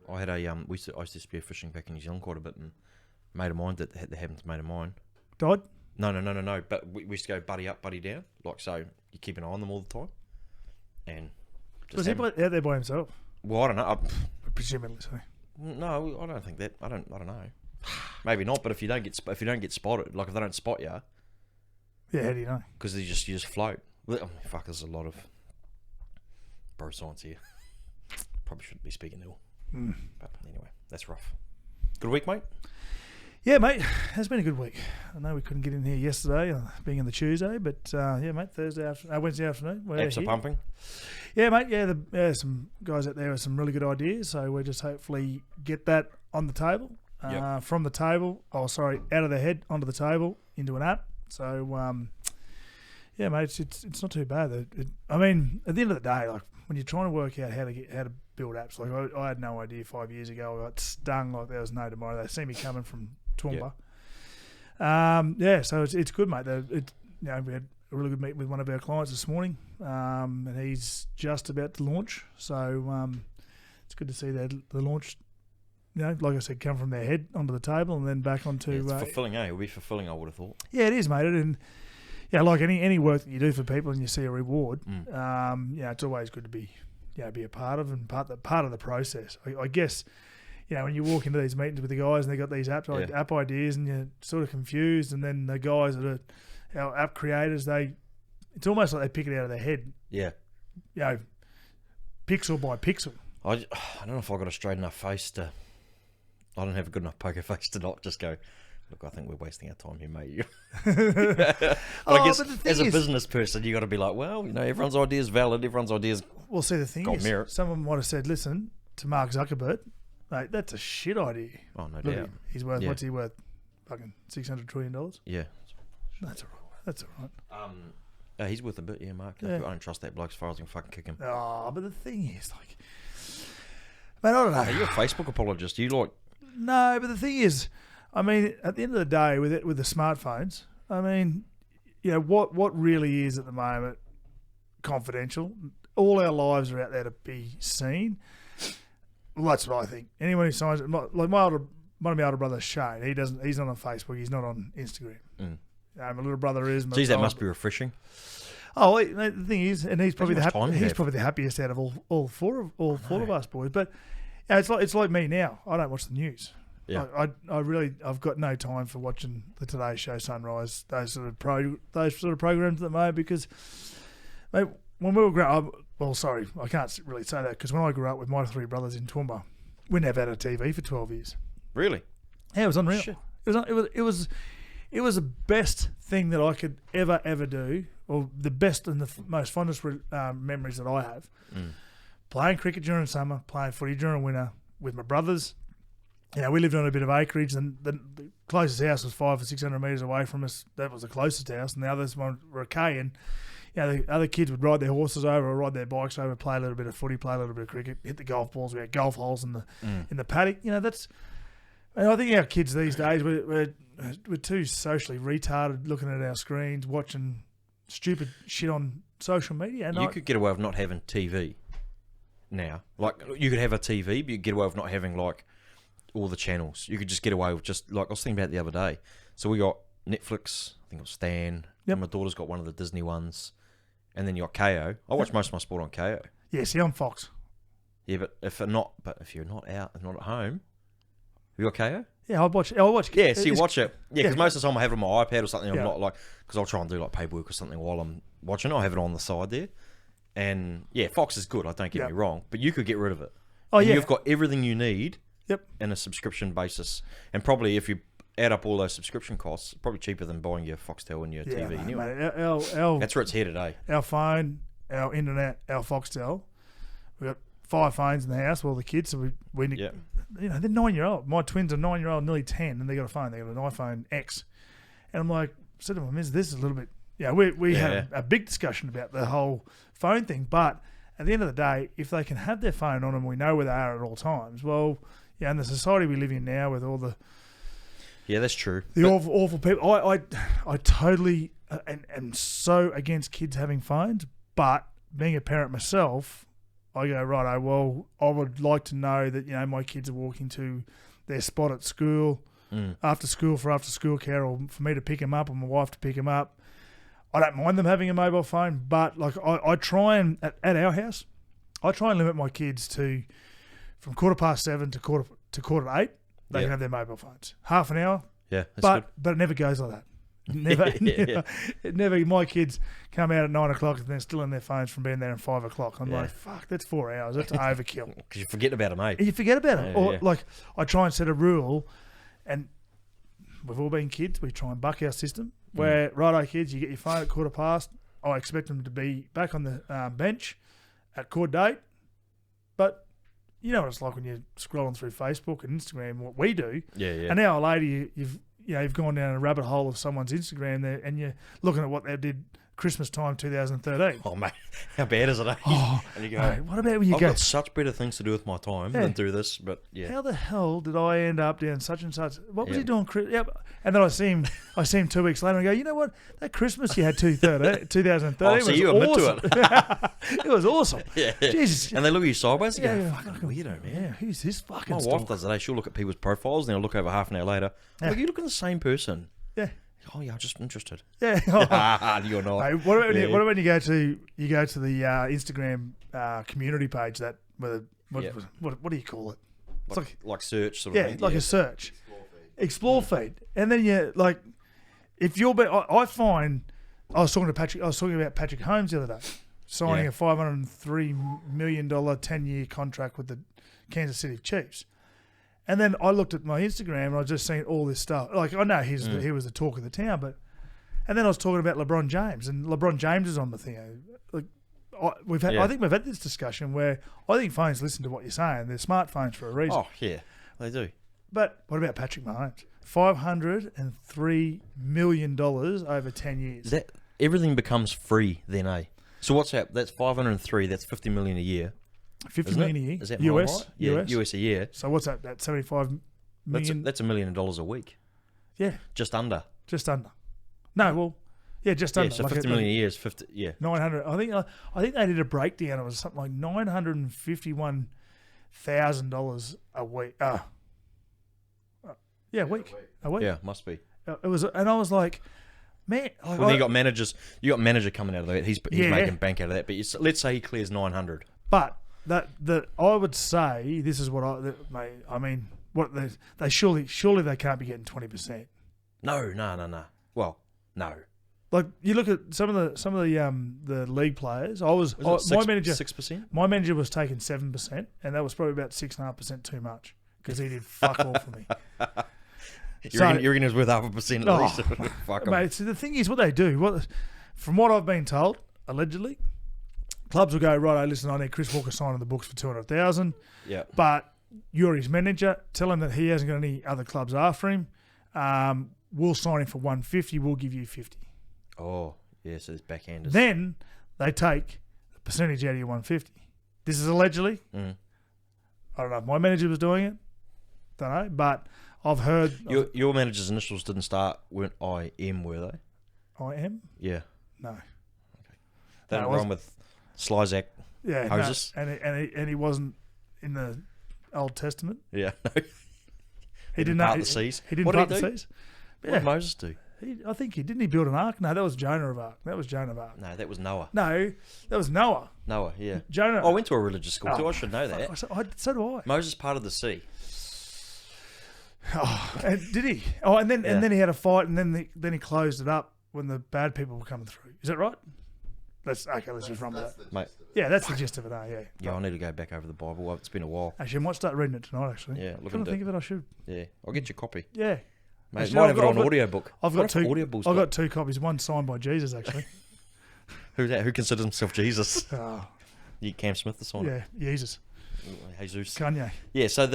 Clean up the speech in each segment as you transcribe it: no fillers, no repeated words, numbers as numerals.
I had a I used to spearfishing back in New Zealand quite a bit, and a mate of mine that happened to a mate of mine. Died? No. But we used to go buddy up, buddy down. Like, so you keep an eye on them all the time. And Was he out there by himself? Well, I don't know. Presumably so. No, I don't think that. I don't know. Maybe not. But if you don't get spotted, like if they don't spot you, Yeah, how do you know? because you just float. Well, I mean, fuck, there's a lot of bro science here. Probably shouldn't be speaking ill. But anyway, that's rough. Good week, mate. Yeah, mate, it's been a good week. I know we couldn't get in here yesterday, being in the Tuesday, but yeah, mate, Wednesday afternoon. Apps are pumping. Yeah, mate. Yeah, some guys out there with some really good ideas. So we just hopefully get that on the table, from the table. Oh, sorry, out of the head onto the table into an app. So yeah, mate, it's not too bad. I mean, at the end of the day, like when you're trying to work out how to build apps, like I had no idea 5 years ago. I got stung like there was no tomorrow. They see me coming from Toowoomba. Yeah, so it's good, mate. We had a really good meeting with one of our clients this morning, and he's just about to launch. So it's good to see the launch. Like I said, come from their head onto the table and then back onto. It's fulfilling, eh? It'll be fulfilling, I would have thought. Yeah, it is, mate. And yeah, like any work that you do for people and you see a reward, it's always good to be a part of and part of the process. I guess. When you walk into these meetings with the guys and they got these app ideas and you're sort of confused, and then the guys that are our app creators, it's almost like they pick it out of their head. Yeah. Pixel by pixel. I don't know if I got a straight enough face to. I don't have a good enough poker face to not just go, look, I think we're wasting our time here, mate. But I guess as a business person, you got to be like, well, everyone's idea is valid. Everyone's idea is well. See, the thing is, merit. Someone might have said, listen to Mark Zuckerberg. Mate, that's a shit idea. Oh, no doubt. He's worth, what's he worth? Fucking $600 trillion? Yeah. That's all right. He's worth a bit, Mark. Yeah. I don't trust that bloke as far as I can fucking kick him. Oh, but the thing is, like, man, I don't know. Are you a Facebook apologist? You like... No, but the thing is, I mean, at the end of the day, with the smartphones, I mean, what really is at the moment confidential? All our lives are out there to be seen. Well, that's what I think. Anyone who signs it, like one of my older brothers, Shane, he's not on Facebook. He's not on Instagram. My little brother is. Geez, that must be refreshing. Oh, the thing is, and he's probably the happiest out of all four of us boys. But it's like me now. I don't watch the news. Yeah. I've got no time for watching the Today Show, Sunrise, those sort of programs at the moment, because, mate, when we were growing up, well, sorry, I can't really say that, because when I grew up with my three brothers in Toowoomba, we never had a TV for 12 years. Really? Yeah, it was unreal. Shit. It was the best thing that I could ever do, or the best and the most fondest memories that I have. Playing cricket during summer, playing footy during winter with my brothers. We lived on a bit of acreage, and the closest house was 500 or 600 metres away from us. That was the closest house, and the others were a K, and the other kids would ride their horses over or ride their bikes over, play a little bit of footy, play a little bit of cricket, hit the golf balls. We had golf holes in the paddock. And I think our kids these days, we're too socially retarded, looking at our screens, watching stupid shit on social media. And you could get away with not having TV now. Like, you could have a TV, but you could get away with not having, like, all the channels. You could just get away with just, like, I was thinking about it the other day. So we got Netflix, I think it was Stan. Yep. My daughter's got one of the Disney ones. And then you got KO. I watch most of my sport on KO. Yeah, see, on Fox. Yeah, but if you're not out and not at home, you got KO? Yeah, I watch. Yeah, so you watch it. Yeah, because most of the time I have it on my iPad or something. I'm not like, because I'll try and do like paperwork or something while I'm watching. I have it on the side there, and yeah, Fox is good. I don't get me wrong, but you could get rid of it. Oh yeah, you've got everything you need. Yep. In a subscription basis, and probably if you add up all those subscription costs, probably cheaper than buying your Foxtel and your TV anyway. Mate, that's where it's here today. Our phone, our internet, our Foxtel. We've got 5 phones in the house. Well, the kids, so we they're 9-year-old. My twins are 9-year-old, nearly 10, and they got a phone. They got an iPhone X, and I'm like, said to my missus, this is a little bit. We had a big discussion about the whole phone thing, but at the end of the day, if they can have their phone on them, we know where they are at all times. Well, in the society we live in now, with all the that's true. Awful people. I totally am so against kids having phones, but being a parent myself, I go, righto, well, I would like to know that, my kids are walking to their spot at school, after school care, or for me to pick them up or my wife to pick them up. I don't mind them having a mobile phone, but like I try and, at our house, I try and limit my kids to from 7:15 to quarter to 8, they can have their mobile phones. Half an hour. Yeah, that's but good. But it never goes like that. Never, It never. My kids come out at 9 o'clock and they're still on their phones from being there at 5 o'clock. I'm like, fuck, that's 4 hours. That's overkill. Because you forget about it, mate. You forget about it. Or like, I try and set a rule, and we've all been kids. We try and buck our system. Where, righto, kids, you get your phone at 7:15. I expect them to be back on the bench at 8:15. But you know what it's like when you're scrolling through Facebook and Instagram. What we do, an hour later, you've gone down a rabbit hole of someone's Instagram there, and you're looking at what they did Christmas time 2013. Oh, mate, how bad is it? Eh? Oh, and you go, mate, what about when you I've go? got such better things to do with my time than do this. But how the hell did I end up down such and such? What was he doing? And then I see him 2 weeks later and I go, you know what? That Christmas you had 2013 so was you admit awesome. to it. It was awesome. Jesus. And they look at you sideways and Yeah, go, fucking weirdo, man. Yeah, who's this fucking My stalker? wife does that. She'll look at people's profiles and they'll look over half an hour later. Look, you look at the same person. Yeah. Oh yeah, I'm just interested. Yeah. You're not. Hey, what about when you go to the Instagram community page that what do you call it? It's like search sort of thing. like a search. Explore feed. And then you like if you're I find I was talking about Patrick Holmes the other day, signing a $503 million 10-year contract with the Kansas City Chiefs. And then I looked at my Instagram and I was just seeing all this stuff. Like, I know he was the talk of the town, but... And then I was talking about LeBron James, and LeBron James is on the thing. Like, I think we've had this discussion where I think phones listen to what you're saying. They're smartphones for a reason. Oh, yeah, they do. But what about Patrick Mahomes? $503 million over 10 years. Everything becomes free then, eh? So what's that? That's 503, that's $50 million a year. 50 million a year. Is that US? right? Yeah, US a year. So what's that? That's 75 million. That's $1 million a week. Yeah. Just under. No, well, just under. So like $50 million a year is 50. Yeah. 900. I think they did a breakdown. It was something like $951,000 a week. A week. A week. Yeah, must be. It was, and I was like, man. Well, then you got managers. You got manager coming out of that. He's making bank out of that. But let's say he clears 900. But that I would say this is what they surely they can't be getting 20%. No. Well, no. Like you look at some of the league players. My manager 6%. My manager was taking 7%, and that was probably about 6.5% too much because he did fuck all for me. You reckon he was worth 0.5% at least? Fuck mate. So the thing is, what they do, from what I've been told, allegedly. Clubs will go, right, listen, I need Chris Walker signing the books for $200,000. Yeah. But you're his manager. Tell him that he hasn't got any other clubs after him. We'll sign him for $150. We'll give you $50. Oh, yeah, so it's backhanders. Then they take the percentage out of your $150. This is allegedly. I don't know if my manager was doing it. Don't know. But I've heard... Your manager's initials weren't IM, were they? IM? Yeah. No. Okay. They didn't run with... Slyzak Moses. No. And he wasn't in the Old Testament. Yeah, no. He didn't part the seas. He didn't part the seas. What did Moses do? I think he build an ark. No, that was Jonah of Ark. No, that was Noah. No, that was Noah. Noah, yeah. Jonah. I went to a religious school too. I should know that. So do I. Moses parted the sea. Oh, and did he? Oh, and then he had a fight, and then he closed it up when the bad people were coming through. Is that right? Let's just run with that. Mate. Yeah, that's the gist of it, yeah. Yeah, I need to go back over the Bible. It's been a while. Actually, I might start reading it tonight, actually. Yeah, look at it. Think of it, I should. Yeah, I'll get you a copy. Yeah. Mate, actually, might have it on audiobook. I've got two copies, one signed by Jesus, actually. Who's that? Who considers himself Jesus? Oh. You Cam Smith the sign? Yeah, Jesus. Jesus. Kanye. Yeah, so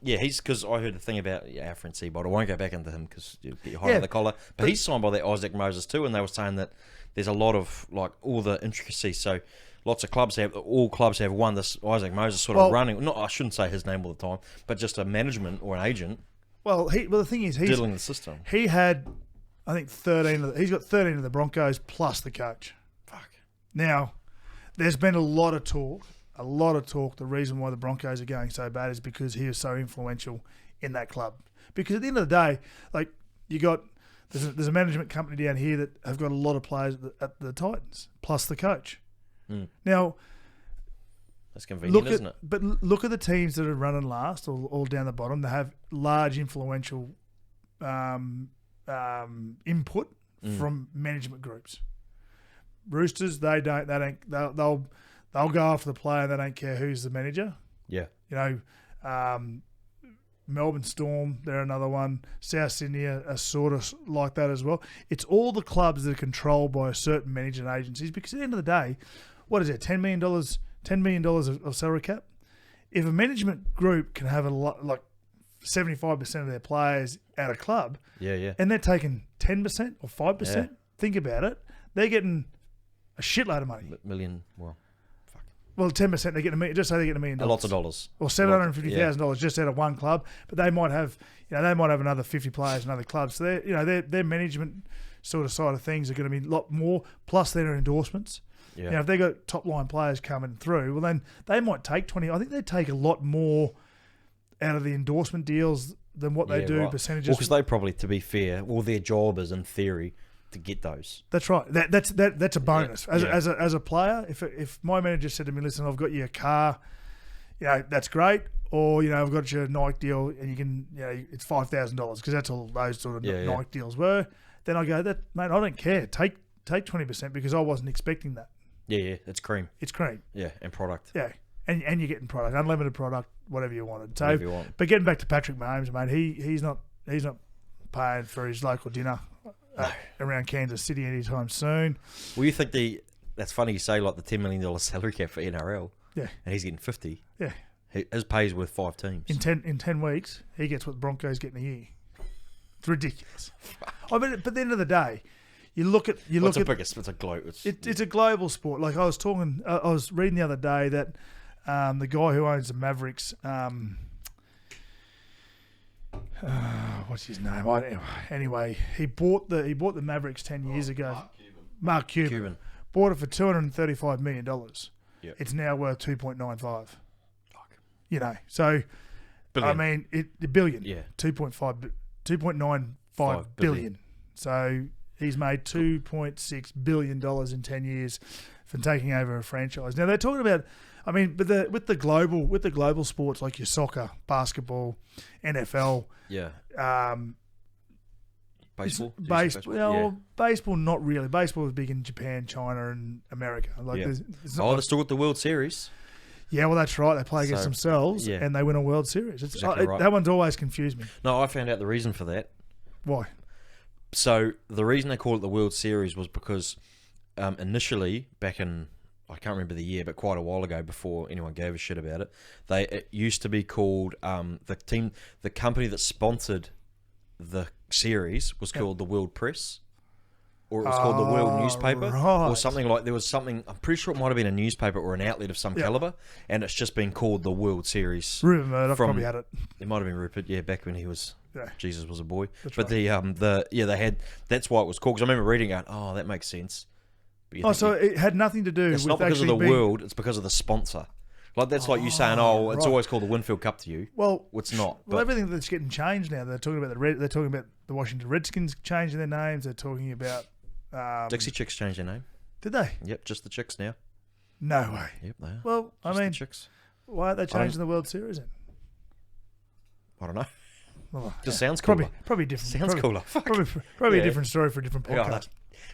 he's because I heard the thing about our friend Seabold. I won't go back into him because you'll get hot on the collar. But he's signed by that Isaac Moses too, and they were saying that there's a lot of like all the intricacies. So lots of clubs have one. This Isaac Moses sort of running. Not, I shouldn't say his name all the time, but just a management or an agent. Well, the thing is, he's diddling the system. He had, I think, 13. He's got 13 of the Broncos plus the coach. Fuck. Now, there's been a lot of talk a lot of talk. The reason why the Broncos are going so bad is because he was so influential in that club. Because at the end of the day, like there's a management company down here that have got a lot of players at the Titans, plus the coach. Now, that's convenient, isn't it? But look at the teams that are running last, all down the bottom. They have large influential input from management groups. Roosters, they'll go after the player. They don't care who's the manager. Yeah, Melbourne Storm, they're another one. South Sydney are sort of like that as well. It's all the clubs that are controlled by certain management agencies, because at the end of the day, what is it, $10 million of salary cap? If a management group can have like 75% of their players at a club, and they're taking 10% or 5%, think about it, they're getting a shitload of money. Well, 10% they're getting just say they're getting $1 million. Lots of dollars. Or $750,000 just out of one club, but they might have another 50 players in other clubs. So their management sort of side of things are going to be a lot more. Plus their endorsements. Yeah. If they got top line players coming through, well then they might take 20. I think they take a lot more out of the endorsement deals than what they do percentages. Well, because they probably, to be fair, their job is in theory to get those. That's right. That's a bonus. As a player, if my manager said to me, "Listen, I've got you a car, that's great," or I've got you a Nike deal and you can, it's $5,000 because that's all those sort of Nike deals were. Then I go, mate, I don't care. Take 20% because I wasn't expecting that. Yeah, it's cream. It's cream. Yeah, and product. Yeah, and you're getting product, unlimited product, whatever you wanted. So, whatever you want. But getting back to Patrick Mahomes, mate, he's not paying for his local dinner around Kansas City anytime soon. Well, you think that's funny you say like the $10 million salary cap for NRL. Yeah. And he's getting 50. Yeah. His pay's worth 5 teams. In 10 weeks, he gets what the Broncos get in a year. It's ridiculous. But at the end of the day, it's a global sport. Like I was reading the other day that the guy who owns the Mavericks, what's his name? Anyway, he bought the Mavericks 10 years ago. Mark Cuban. Bought it for $235 million. Yep. It's now worth 2.95. So billion. I mean, a billion. Yeah. 2.95 billion. So he's made $2.6 billion in 10 years from taking over a franchise. Now they're talking about, with the global sports like your soccer, basketball, NFL, baseball. Baseball not really. Baseball is big in Japan, China, and America. They're still at the World Series. Yeah, well, that's right. They play against themselves and they win a World Series. Right. That one's always confused me. No, I found out the reason for that. Why? So the reason they call it the World Series was because initially, back in, I can't remember the year, but quite a while ago, before anyone gave a shit about it, it used to be called the company that sponsored the series was called the World Press. Or it was called the World Newspaper, right. or something like. There was something. I'm pretty sure it might have been a newspaper or an outlet of some caliber, and it's just been called the World Series. Rupert Murdoch probably had it. It might have been Rupert, back when he was. Yeah. Jesus was a boy. That's but right. they had. That's why it was called. Because I remember reading it. Oh, that makes sense. So it had nothing to do. It's with not because of the being... world. It's because of the sponsor. Like that's like you saying, it's always called the Winfield Cup to you. Well, it's not. Well, everything that's getting changed now. They're talking about They're talking about the Washington Redskins changing their names. They're talking about. Dixie Chicks changed their name. Did they? Yep, just the Chicks now. No way. Yep, they are. Well, just the Chicks. Why aren't they changing the World Series then? I don't know. Well, just sounds cooler. Probably different. Sounds cooler. Probably a different story for a different podcast.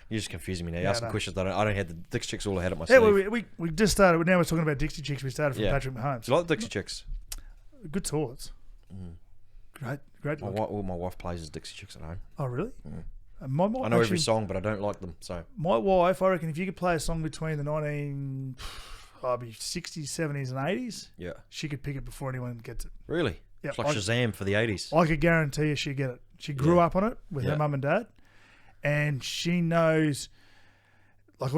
You're just confusing me now. You're asking questions that I don't have the Dixie Chicks all ahead of my sleeve. Yeah, we just started. Now we're talking about Dixie Chicks. We started from Patrick Mahomes. Do you like the Dixie Chicks? Good swords. Great. My wife plays as Dixie Chicks at home. Oh, really? Mm. My wife, I know every song, but I don't like them. So my wife, I reckon, if you could play a song between the 60s, 70s, and 80s, she could pick it before anyone gets it. Really? Yeah, it's like Shazam for the 80s. I could guarantee you she'd get it. She grew up on it with her mum and dad, and she knows like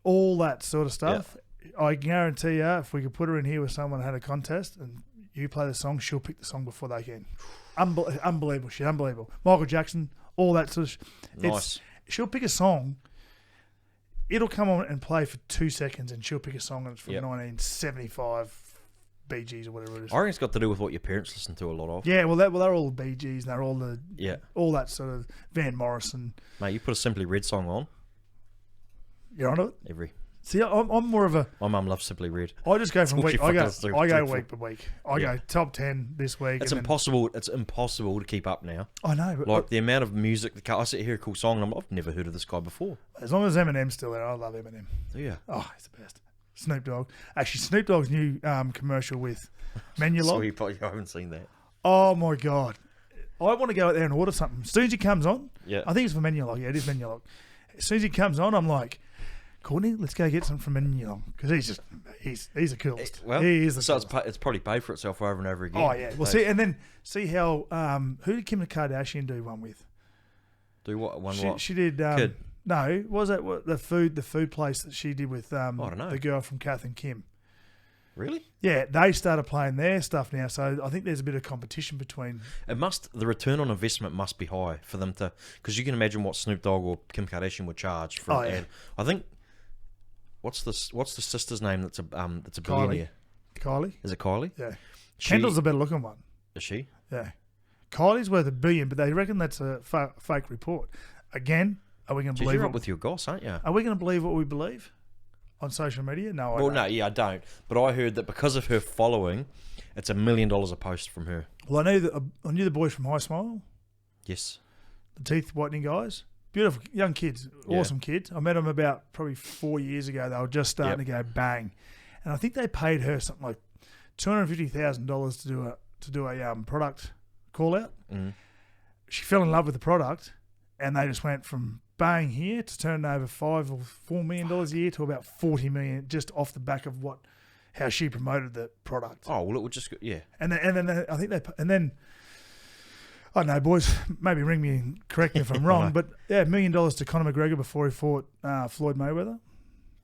all that sort of stuff. Yeah. I guarantee you, if we could put her in here with someone who had a contest and you play the song, she'll pick the song before they can. Unbelievable. She's unbelievable. Michael Jackson. All that sort of nice. She'll pick a song it'll come on and play for 2 seconds, and she'll pick a song and it's from Yep. 1975 Bee Gees or whatever it is. I reckon it's got to do with what your parents listen to a lot of. Yeah, well, they're all the Bee Gees, and they're all all that sort of Van Morrison. Mate, you put a Simply Red song on You're on it. every. See, I'm more of a. My mum loves Simply Red. I just go from That's what week. she I go fucking does too. week by week. I Yeah. go top 10 this week. It's and then- impossible. It's impossible to keep up now. I know, but Like the amount of music. I sit here a cool song, and I've never heard of this guy before. as long as Eminem's still there, I love Eminem. Yeah. Oh, he's the best. Snoop Dogg. Actually, Snoop Dogg's new commercial with Menulog. Sweet, but I haven't seen that. Oh my god, I want to go out there and order something. As soon as he comes on, Yeah. I think it's for Menulog. Yeah, it is Menulog. As soon as he comes on, I'm like, Courtney, let's go get some from Menulog because he's the coolest. Well, he is the so coolest. it's probably paid for itself over and over again. Oh yeah. Well, see how who did Kim Kardashian do one with? Do what? One She, what? she did. Kid. No, was that the food place that she did with I don't know. the girl from Kath and Kim? Really? Yeah, they started playing their stuff now, so I think there's a bit of competition between. The return on investment must be high for them to, because you can imagine what Snoop Dogg or Kim Kardashian would charge for an ad. I think, what's the sister's name that's a billionaire? Kylie. Is it Kylie? Yeah. She- Kendall's the better looking one. Is she? Yeah. Kylie's worth $1 billion, but they reckon that's a fake report. Again, are we going to Jeez, believe you're it? up with your goss, aren't you? Are we going to believe what we believe on social media? No, I Well, don't. no, yeah, I don't. But I heard that because of her following, it's $1 million a post from her. Well, I knew the boys from High Smile, Yes. the teeth whitening guys. Beautiful young kids, Yeah. awesome kids. I met them about probably 4 years ago. They were just starting to go bang, and I think they paid her something like $250,000 to do a product call out. Mm. She fell in love with the product, and they just went from bang here to turning over $5 or $4 million a year to about $40 million just off the back of how she promoted the product. Oh, well, it would just, yeah. And then I think I don't know, boys. Maybe ring me and correct me if I'm wrong, but yeah, $1 million to Conor McGregor before he fought Floyd Mayweather.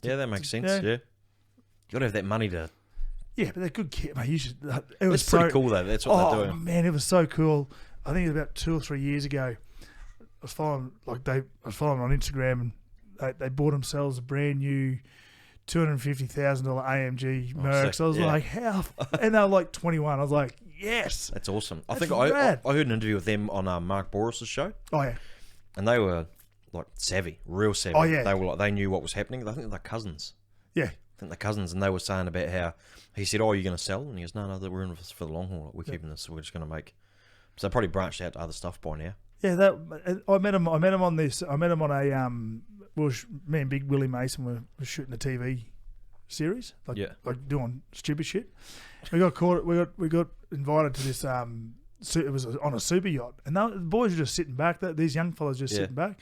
Yeah, that makes sense, Yeah. yeah. You got to have that money to... Yeah, but they're good kids. Mate, it was It's pretty cool, though. That's what they're doing. Man, it was so cool. I think it was about 2 or 3 years ago. I was following on Instagram, and they bought themselves a brand new $250,000 AMG Merc. So I was like, how? And they were like 21. I was like, yes. That's awesome. I That's think I rad. heard an interview with them on Mark Boris's show, Oh yeah. and they were like savvy, real savvy. Oh, yeah. They were like, they knew what was happening. I think they're cousins. Yeah. I think they're cousins, and they were saying about how he said, "Oh, are you going to sell?" And he goes, "No, we're in this for the long haul. We're keeping this. So we're just going to make." So they probably branched out to other stuff by now. Yeah, I met him on this. I met him on a me and Big Willie Mason were shooting a TV series, like doing stupid shit. We got caught. We got invited to this. It was on a super yacht, and the boys were just sitting back. These young fellas just sitting back,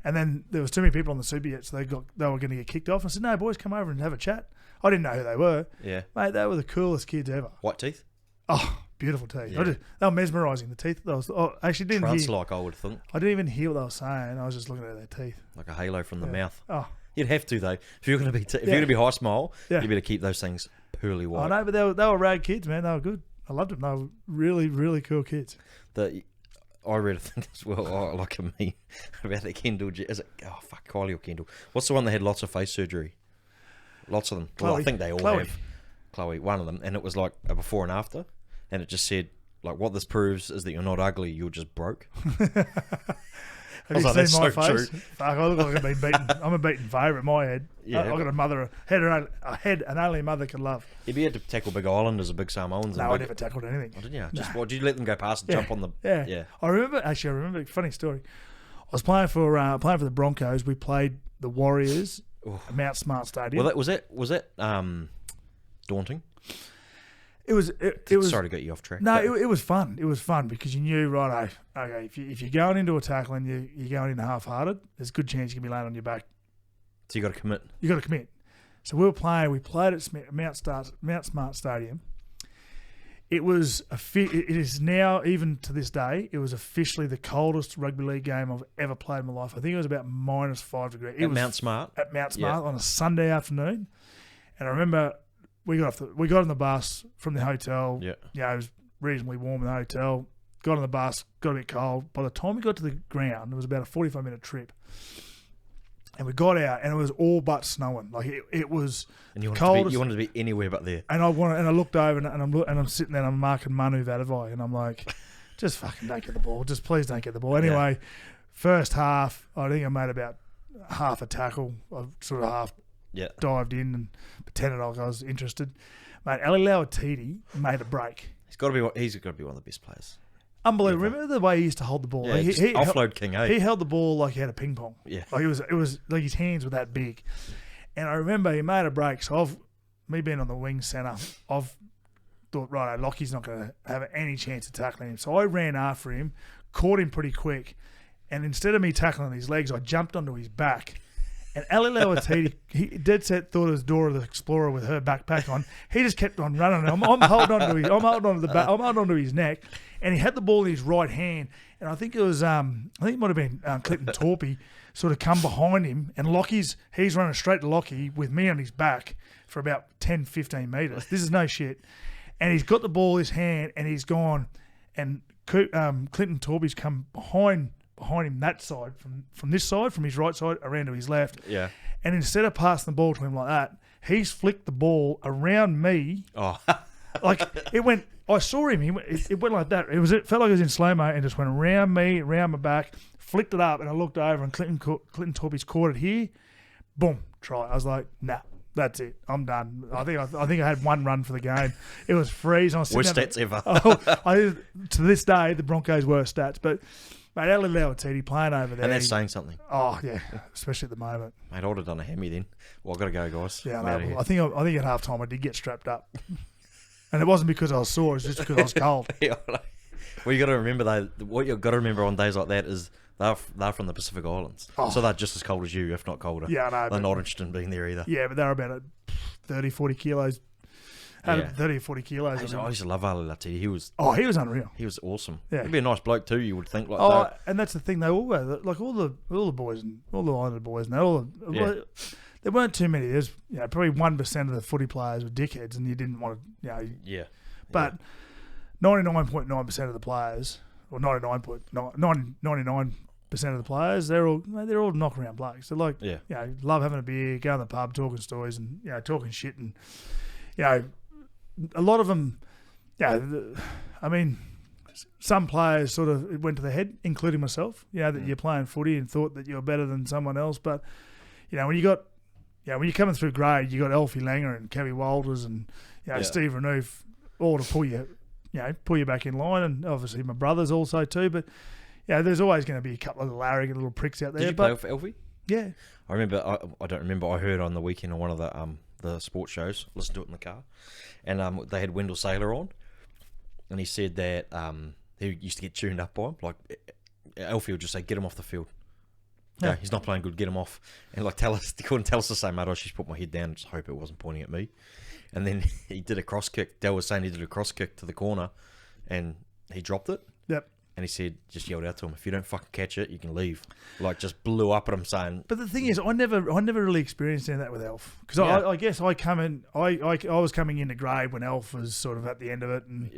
and then there was too many people on the super yacht, so they were going to get kicked off. I said, "No, boys, come over and have a chat." I didn't know who they were. Yeah, mate, they were the coolest kids ever. White teeth. Oh, beautiful teeth. Yeah. They were mesmerising. The teeth. Actually didn't hear. Trance-like, I would think. I didn't even hear what they were saying. I was just looking at their teeth. Like a halo from the mouth. Oh, You'd have to though. If you're going to be if you're going to be high smile, you better keep those things pearly white. I know, but they were rad kids, man. They were good. I loved them. They were really, really cool kids. I read a thing as well, like me, about that Kendall. Is it? Oh fuck, Kylie or Kendall? What's the one that had lots of face surgery? Lots of them. Well, I think they all have. Chloe, one of them, and it was like a before and after, and it just said like, what this proves is that you're not ugly, you're just broke. Have you like, seen my that's so face? true. Fuck, I look like I've been beaten. I'm a beaten favourite in my head. Yeah, I've got a head an only a mother could love. If you had to tackle big Islanders or big Samoans, No, I never tackled anything. Oh, didn't you? Just what? Did you let them go past and jump on the? Yeah. I remember. Funny story. I was playing for the Broncos. We played the Warriors at Mount Smart Stadium. Well, was that daunting? It was. Sorry to get you off track. No, it was fun. It was fun because you knew, right, okay, if you're going into a tackle and you're going in half-hearted, there's a good chance you can be laying on your back. So you got to commit. You got to commit. So we played at Mount Smart Stadium. It is now, even to this day, it was officially the coldest rugby league game I've ever played in my life. I think it was about -5 degrees. It was Mount Smart? At Mount Smart on a Sunday afternoon. And I remember we got on the bus from the hotel. Yeah. It was reasonably warm in the hotel. Got on the bus, got a bit cold. By the time we got to the ground, it was about a 45-minute trip. And we got out, and it was all but snowing. Like it was And you cold. wanted to be anywhere but there. And I looked over, and I'm sitting there, and I'm marking Manu Vadavai, and I'm like, just fucking don't get the ball. Just please don't get the ball. Anyway, first half, I think I made about half a tackle. I sort of half dived in and pretended like I was interested. Mate, Ali Lauatiti made a break. He's got to be one of the best players. Unbelievable. Remember the way he used to hold the ball? Yeah, Like, he offload king, eh? He held the ball like he had a ping pong. Yeah. Like it was like his hands were that big. And I remember he made a break. So me being on the wing centre, I've thought, right, Lockie's not going to have any chance of tackling him. So I ran after him, caught him pretty quick, and instead of me tackling his legs, I jumped onto his back. And Ali Lauatiti, he dead set thought it was Dora the Explorer with her backpack on. He just kept on running. I'm holding on to his, I'm holding on to his neck, and he had the ball in his right hand. And I think it was, I think it might have been Clinton Torpy, sort of come behind him, and he's running straight to Lockie with me on his back for about 10, 15 metres. This is no shit. And he's got the ball in his hand, and he's gone, and Clinton Torpy's come behind him that side, from this side, from his right side, around to his left. Yeah. And instead of passing the ball to him like that, he's flicked the ball around me. Oh. Like, it went, I saw him, it went like that. It felt like it was in slow-mo and just went around me, around my back, flicked it up, and I looked over, and Clinton Torpy's caught it here. Boom, try. I was like, nah. That's it. I'm done. I think I had one run for the game. It was freezing. Worst stats ever. To this day, the Broncos' worst stats. But mate, Ali Lauatiti playing over there, and that's saying something. Oh yeah, especially at the moment. Mate, I would have done a hammy then. Well, I've got to go, guys. Yeah, I think at half time I did get strapped up, and it wasn't because I was sore. It was just because I was cold. Yeah, well, you got to remember though. What you got to remember on days like that is they're from the Pacific Islands, so they're just as cold as you, if not colder. Yeah, I know. They're not interested in being there either. Yeah, but they're about 30, 40 kilos. 30 or 40 kilos. I used to love Ali Lauatiti. He was unreal. He was awesome. Yeah. He'd be a nice bloke too, you would think. Like and that's the thing. They all were like all the boys and all the Islander boys. And there weren't too many. There's probably 1% of the footy players were dickheads, and you didn't want to Yeah. But 99.9% of the players, or 99% of the players, they're all knock around blokes. They're like, love having a beer, go in the pub, talking stories, and talking shit, and a lot of them, I mean, some players sort of it went to the head, including myself. That you're playing footy and thought that you're better than someone else, but when you're coming through grade, you got Alfie Langer and Kevin Walters and Steve Renouf all to pull you back in line, and obviously my brothers also too, but. Yeah, there's always going to be a couple of arrogant little pricks out there. Did you play with Alfie? Yeah. I remember. I don't remember. I heard on the weekend on one of the sports shows. Listened to it in the car, and they had Wendell Saylor on, and he said that he used to get tuned up by him. Like Alfie would just say, "Get him off the field." Yeah, he's not playing good. Get him off. And like he couldn't tell us the same. Mate, I just put my head down and just hope it wasn't pointing at me. And then he did a cross kick. Dale was saying he did a cross kick to the corner, and he dropped it. Yep. And he said, just yelled out to him, if you don't fucking catch it, you can leave. Like, just blew up at him saying... But the thing is, I never really experienced any of that with Elf. Because I guess I was coming into grade when Elf was sort of at the end of it. And,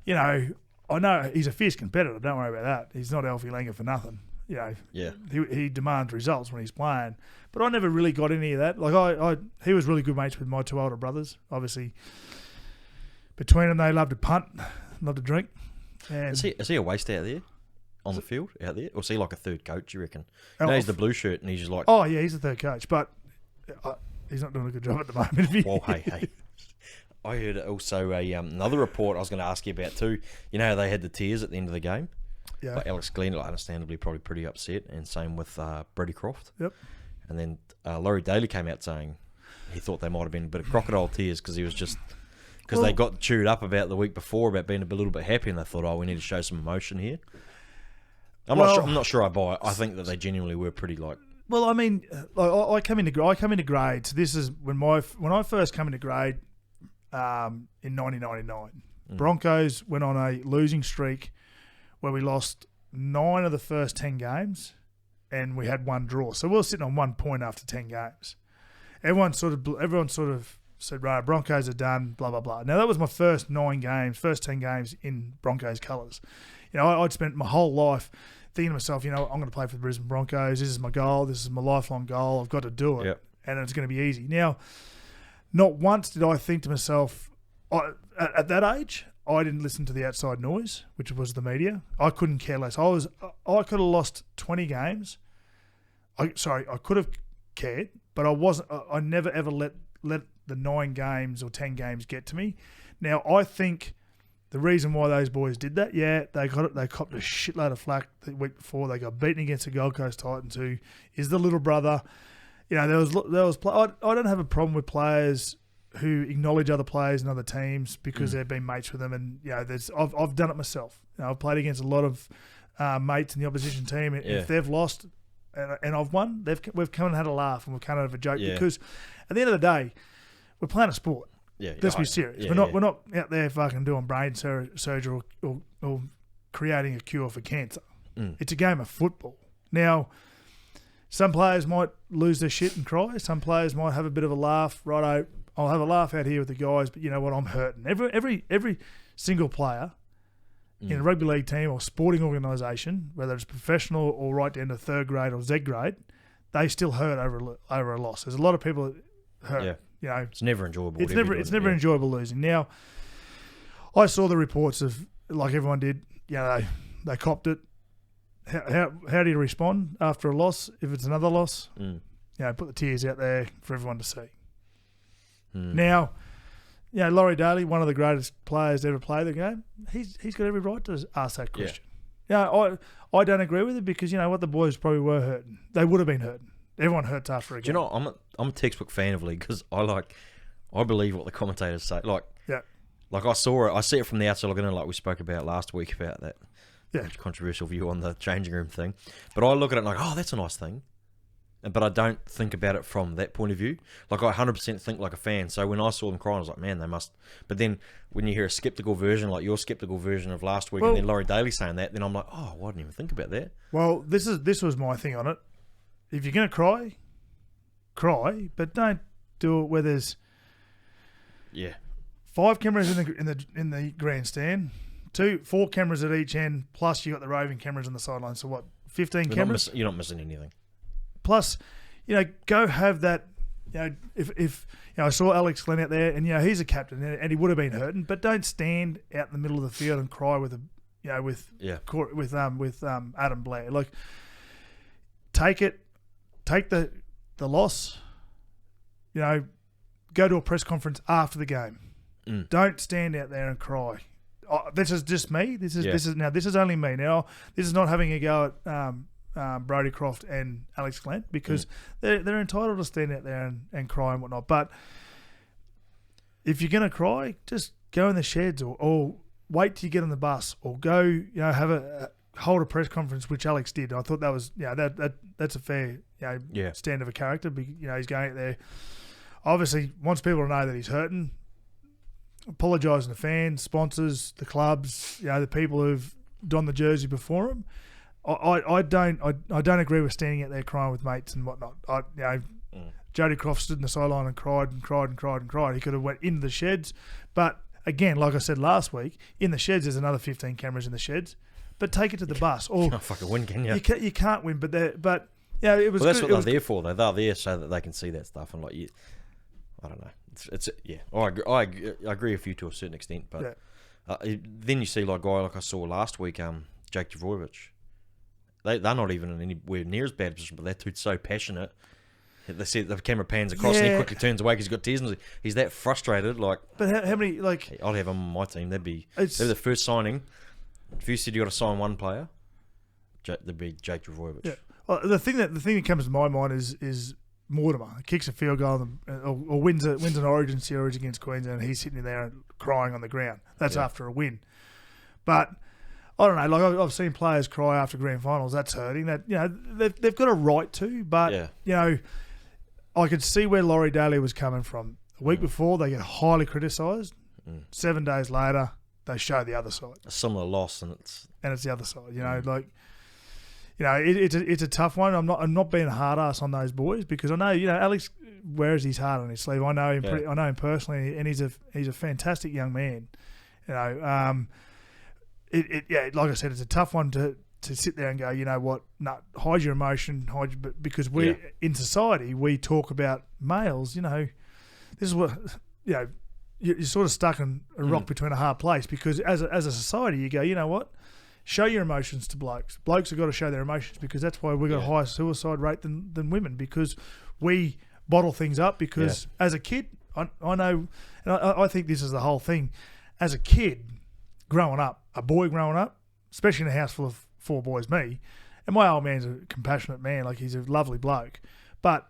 I know he's a fierce competitor. Don't worry about that. He's not Alfie Langer for nothing. He demands results when he's playing. But I never really got any of that. Like, he was really good mates with my two older brothers. Obviously, between them, they love to punt, love to drink. And is he a waste out there on the field out there, or is he like a third coach? You reckon? He's the blue shirt, and he's just like, oh yeah, he's the third coach, but he's not doing a good job at the moment. Well, hey, I heard also another report I was going to ask you about too. You know how they had the tears at the end of the game? Yeah. Like Alex Glenn, understandably, probably pretty upset, and same with Brady Croft. Yep. And then Laurie Daly came out saying he thought they might have been a bit of crocodile tears because he was just. Because they got chewed up about the week before about being a little bit happy, and they thought, we need to show some emotion here. I'm not sure I buy it. I think that they genuinely were pretty like. Well, I mean, I come into grade. So this is when I first came into grade in 1999. Broncos went on a losing streak where we lost 9 of the first 10 games, and we had 1 draw. So we were sitting on 1 point after 10 games. Everyone sort of said, right, Broncos are done, blah, blah, blah. Now, that was my first 10 games in Broncos colours. I'd spent my whole life, thinking to myself, I'm going to play for the Brisbane Broncos. This is my goal. This is my lifelong goal. I've got to do it, and it's going to be easy. Now, not once did I think to myself, at that age, I didn't listen to the outside noise, which was the media. I couldn't care less. I could have lost 20 games. I could have cared, but I wasn't. I never ever let the 9 games or 10 games get to me. Now, I think the reason why those boys did that, they copped a shitload of flack the week before. They got beaten against the Gold Coast Titans, who is the little brother. There was. I don't have a problem with players who acknowledge other players and other teams because they've been mates with them, and I've done it myself. I've played against a lot of mates in the opposition team, and if they've lost and I've won, we've come and had a laugh and we've come and have a joke because at the end of the day, we're playing a sport. Let's be serious. We're not out there fucking doing brain surgery or creating a cure for cancer. It's a game of football. Now, some players might lose their shit and cry. Some players might have a bit of a laugh. Righto, I'll have a laugh out here with the guys, but you know what? I'm hurting. Every single player in a rugby league team or sporting organisation, whether it's professional or right down to third grade or Z grade, they still hurt over a loss. There's a lot of people that hurt. It's never enjoyable. It's never enjoyable losing. Now, I saw the reports of, like everyone did, they copped it. How do you respond after a loss? If it's another loss, put the tears out there for everyone to see. Now, Laurie Daly, one of the greatest players to ever play the game, he's got every right to ask that question. I don't agree with it because you know what, the boys probably were hurting. They would have been hurting. Everyone hurts after a game. Do you know, I'm a textbook fan of league because I believe what the commentators say. Like I see it from the outside looking in, like we spoke about last week about that controversial view on the changing room thing. But I look at it like, oh, that's a nice thing. But I don't think about it from that point of view. Like, I 100% think like a fan. So when I saw them crying, I was like, man, they must. But then when you hear a skeptical version, like your skeptical version of last week, and then Laurie Daly saying that, then I'm like, oh, I didn't even think about that. Well, this was my thing on it. If you're going to cry, but don't do it where there's 5 cameras in the grandstand, 4 cameras at each end, plus you got the roving cameras on the sideline. So what, 15 cameras? You're not missing anything. Plus, go have that. If I saw Alex Glenn out there, and he's a captain, and he would have been hurting, but don't stand out in the middle of the field and cry with Adam Blair. Like, take the loss. Go to a press conference after the game. Don't stand out there and cry. This is just me. This is only me. Now, this is not having a go at Brodie Croft and Alex Glenn because they're entitled to stand out there and cry and whatnot. But if you're going to cry, just go in the sheds or wait till you get on the bus or go, hold a press conference, which Alex did. I thought that was, that's a fair, stand of a character. He's going out there. Obviously, wants people to know that he's hurting. Apologising to fans, sponsors, the clubs, the people who've donned the jersey before him. I don't agree with standing out there crying with mates and whatnot. Jody Croft stood in the sideline and cried. He could have went into the sheds, but again, like I said last week, in the sheds there's another 15 cameras in the sheds. But take it to the bus. Or you can't fucking win, can you? You can't win, but it was. Well, that's what they're there for, though. They're there so that they can see that stuff and I don't know. I agree with you to a certain extent, but then you see like a guy like I saw last week, Jake Javorovich. They're not even in anywhere near as bad a position, but that dude's so passionate. They see the camera pans across and he quickly turns away because he's got tears. He's that frustrated. Like, but how many I'll have him on my team. They'd be the first signing. If you said you got to sign one player, there'd be Jake Javorovich. Yeah. Well, the thing that comes to my mind is Mortimer kicks a field goal or wins an Origin series against Queensland, and he's sitting there and crying on the ground. That's after a win, but. I don't know. Like I've seen players cry after grand finals. That's hurting. That they've got a right to. But I could see where Laurie Daly was coming from. A week before, they get highly criticised. 7 days later, they show the other side. A similar loss, and it's the other side. It's a tough one. I'm not being a hard ass on those boys because I know Alex wears his heart on his sleeve. I know him. I know him personally, and he's a fantastic young man. Like I said, it's a tough one to to sit there and go, you know what, no, hide your emotion, because we in society we talk about males. You know, this is what you're sort of stuck in a rock between a hard place, because as a society you go, you know what, show your emotions to blokes. Blokes have got to show their emotions, because that's why we've got a higher suicide rate than women, because we bottle things up. Because as a kid, I know, and I think this is the whole thing. As a kid, growing up, a boy growing up, especially in a house full of 4 boys, me, and my old man's a compassionate man, like he's a lovely bloke. But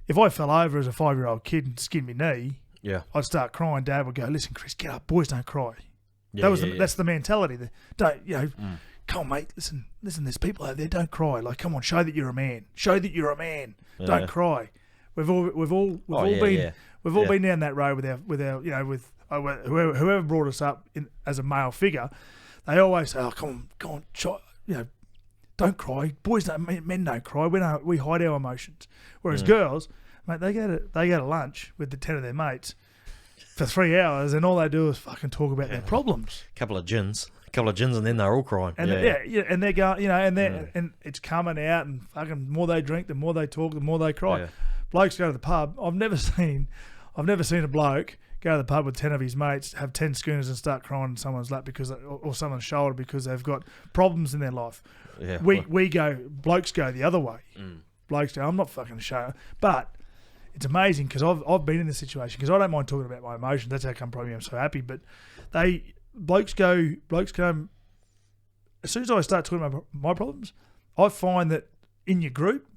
if I fell over as a 5-year-old kid and skinned my knee, I'd start crying. Dad would go, "Listen, Chris, get up. Boys don't cry." That's the mentality. Come on, mate. Listen. There's people out there. Don't cry. Like, come on, show that you're a man. Show that you're a man. Don't cry. We've all been down that road with our whoever brought us up as a male figure. They always say, "Oh, come on, don't cry. Men don't cry. We hide our emotions." Whereas girls, mate, they go to lunch with the 10 of their mates for 3 hours, and all they do is fucking talk about their problems. A couple of gins, and then they're all crying. And and they're going, and it's coming out, and fucking the more they drink, the more they talk, the more they cry. Yeah. Blokes go to the pub. I've never seen a bloke go to the pub with 10 of his mates, have 10 schooners, and start crying on someone's lap or someone's shoulder because they've got problems in their life. Yeah, blokes go the other way. Blokes go, I'm not fucking ashamed. But it's amazing, because I've been in this situation, because I don't mind talking about my emotions. That's how come probably I'm so happy. But blokes go, as soon as I start talking about my problems, I find that in your group,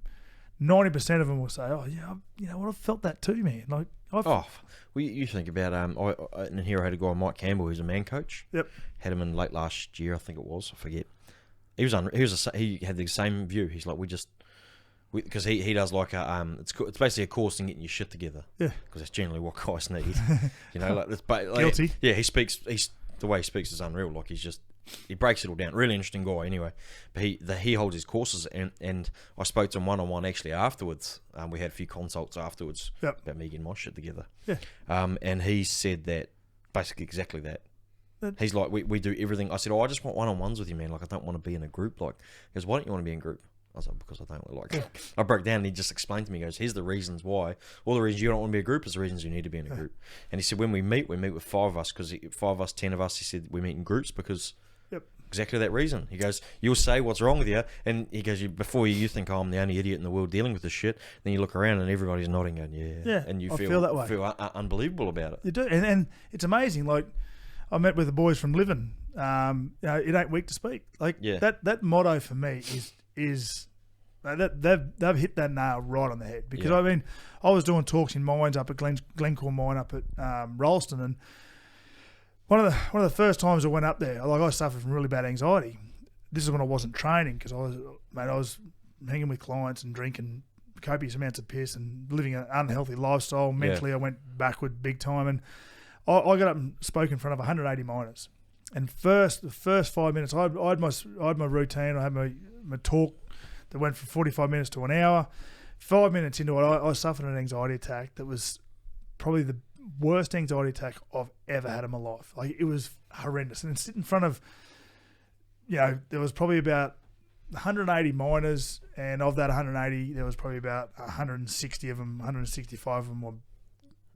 90% of them will say, "Oh yeah, you know what, I've felt that too, man." Like, you think about and here I had a guy, Mike Campbell, who's a man coach. Yep. Had him in late last year, I think it was. I forget. He had the same view. He's like, because he does like it's basically a course in getting your shit together. Yeah. Because that's generally what guys need. Like guilty. Yeah, the way he speaks is unreal. Like, he breaks it all down. Really interesting guy, anyway. But he holds his courses, and I spoke to him one-on-one actually afterwards. We had a few consults afterwards about me getting my shit together. Yeah. And he said that basically exactly that. He's like, we do everything. I said, I just want one-on-ones with you, man. Like, I don't want to be in a group. Like, he goes, why don't you want to be in a group? I was like, because I don't like. I broke down, and he just explained to me. He goes, here's the reasons why. All the reasons you don't want to be in a group is the reasons you need to be in a group. And he said, when we meet with 5 of us, because 5 of us, 10 of us, he said, we meet in groups because exactly that reason. He goes, you'll say what's wrong with you, and he goes, before you think, I'm the only idiot in the world dealing with this shit, then you look around and everybody's nodding, going, and you feel that way. Feel unbelievable about it. You do, and it's amazing. Like, I met with the boys from Living. It ain't weak to speak. Like, that motto for me is they've hit that nail right on the head, because I mean, I was doing talks in mines up at Glencore mine up at Rolleston, and one of the first times I went up there, like, I suffered from really bad anxiety. This is when I wasn't training, because I was hanging with clients and drinking copious amounts of piss and living an unhealthy lifestyle. Mentally, I went backward big time, and I got up and spoke in front of 180 miners. And the first 5 minutes, I had my routine. I had my talk that went from 45 minutes to an hour. 5 minutes into it, I suffered an anxiety attack that was probably the worst anxiety attack I've ever had in my life. Like, it was horrendous. And sit in front of, there was probably about 180 miners, and of that 180, there was probably about 160 of them, 165 of them were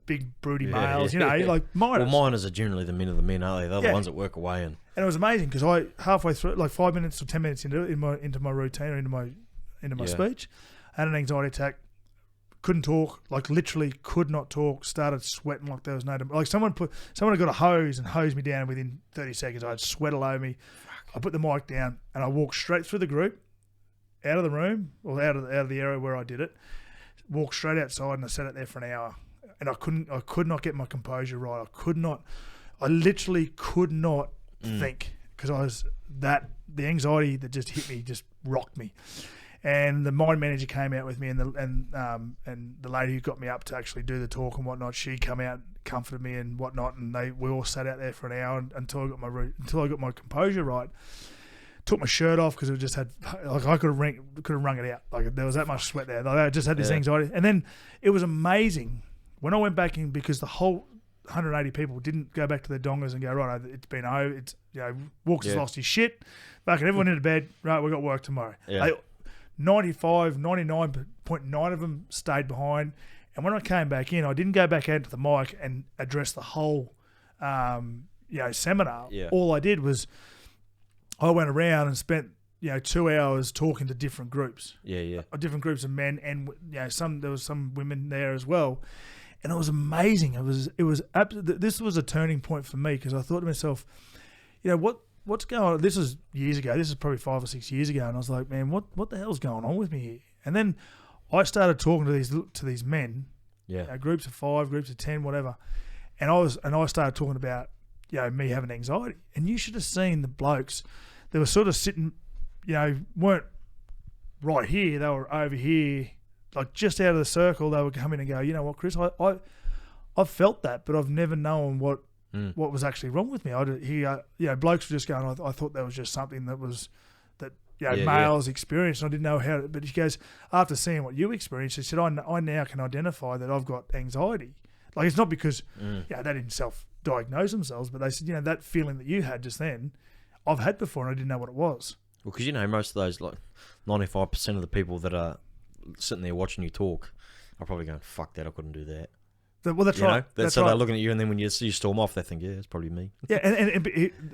big broody males, like miners. Well, miners are generally the men of the men, aren't they? They're the ones that work away. And it was amazing, because I, halfway through, like 5 minutes or 10 minutes into my routine, or into my speech, I had an anxiety attack. Couldn't talk, like literally could not talk. Started sweating like there was no, like someone had got a hose and hosed me down. Within 30 seconds, I had sweat all over me. I put the mic down and I walked straight through the group, out of the room, or out of the area where I did it. Walked straight outside, and I sat out there for an hour. And I could not get my composure right. I literally could not think, because the anxiety that just hit me just rocked me. And the mine manager came out with me, and the lady who got me up to actually do the talk and whatnot, she come out, comforted me and whatnot, and we all sat out there for an hour until I got my composure right. Took my shirt off, because it just had, like, I could have wrung it out. Like, there was that much sweat there. Like, I just had this anxiety, and then it was amazing when I went back in, because the whole 180 people didn't go back to their dongers and go, right, it's been over. It's, Walks has lost his shit. Fucking everyone into bed. Right, we got work tomorrow. Yeah. They, 99.9 of them stayed behind. And when I came back in, I didn't go back out to the mic and address the whole, seminar. Yeah. All I did was I went around and spent 2 hours talking to different groups. Yeah. Different groups of men, and there was some women there as well, and it was amazing. This was a turning point for me, because I thought to myself, what's going on? This was years ago. This is probably 5 or 6 years ago, and I was like, man, what the hell's going on with me here? And then I started talking to these men, groups of 5, groups of 10, whatever, and I started talking about me having anxiety, and you should have seen the blokes. They were sort of sitting, weren't right here. They were over here, like just out of the circle. They would come in and go, you know what, Chris, I've felt that, but I've never known what was actually wrong with me. Blokes were just going, I thought that was just something that males experience, and I didn't know how. But he goes, after seeing what you experienced, he said, I now can identify that I've got anxiety. Like, it's not because they didn't self-diagnose themselves, but they said, that feeling that you had just then, I've had before, and I didn't know what it was. Well, because most of those, like 95% of the people that are sitting there watching you talk are probably going, "Fuck that, I couldn't do that." Well, that's right. So they're looking at you, and then when you storm off, they think, "Yeah, it's probably me." Yeah, and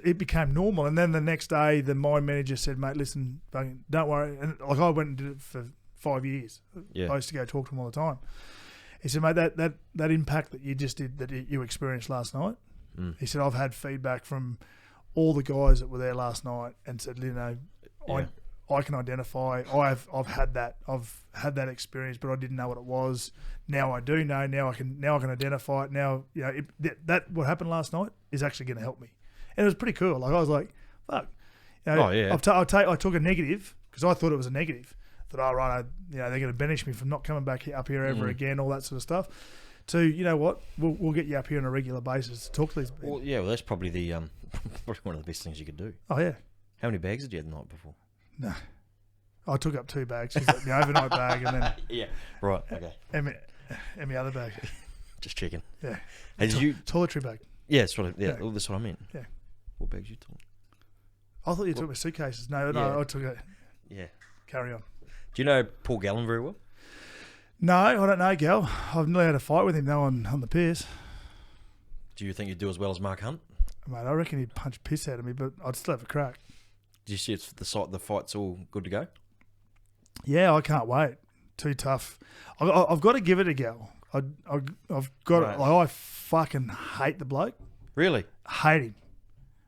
it became normal. And then the next day, the mine manager said, "Mate, listen, don't worry." And like, I went and did it for 5 years. Yeah. I used to go talk to him all the time. He said, "Mate, that impact that you just did, that you experienced last night," he said, "I've had feedback from all the guys that were there last night, and said, I can identify. I've had that experience, but I didn't know what it was. Now I do know. Now I can identify it. Now that what happened last night is actually going to help me." And it was pretty cool. Like, I was like, "Fuck." I took a negative, because I thought it was a negative. They're going to banish me from not coming back up here ever again, all that sort of stuff. To we'll get you up here on a regular basis to talk to these people. Well, that's probably the probably one of the best things you could do. Oh yeah. How many bags did you have the night before? No, I took up 2 bags. The overnight bag, and then right, okay, and my other bag. Just checking. Yeah. Hey, did you toiletry bag? Yeah, that's what I meant. Yeah. What bags you took? I thought you took my suitcases. No, I took it. Yeah. Carry on. Do you know Paul Gallen very well? No, I don't know, Gal. I've nearly had a fight with him though on the piers. Do you think you'd do as well as Mark Hunt? Mate, I reckon he'd punch piss out of me, but I'd still have a crack. Do you see the fight's all good to go? Yeah, I can't wait. Too tough. I've got to give it a go. I've got right. it. Like, I fucking hate the bloke. Really? Hate him.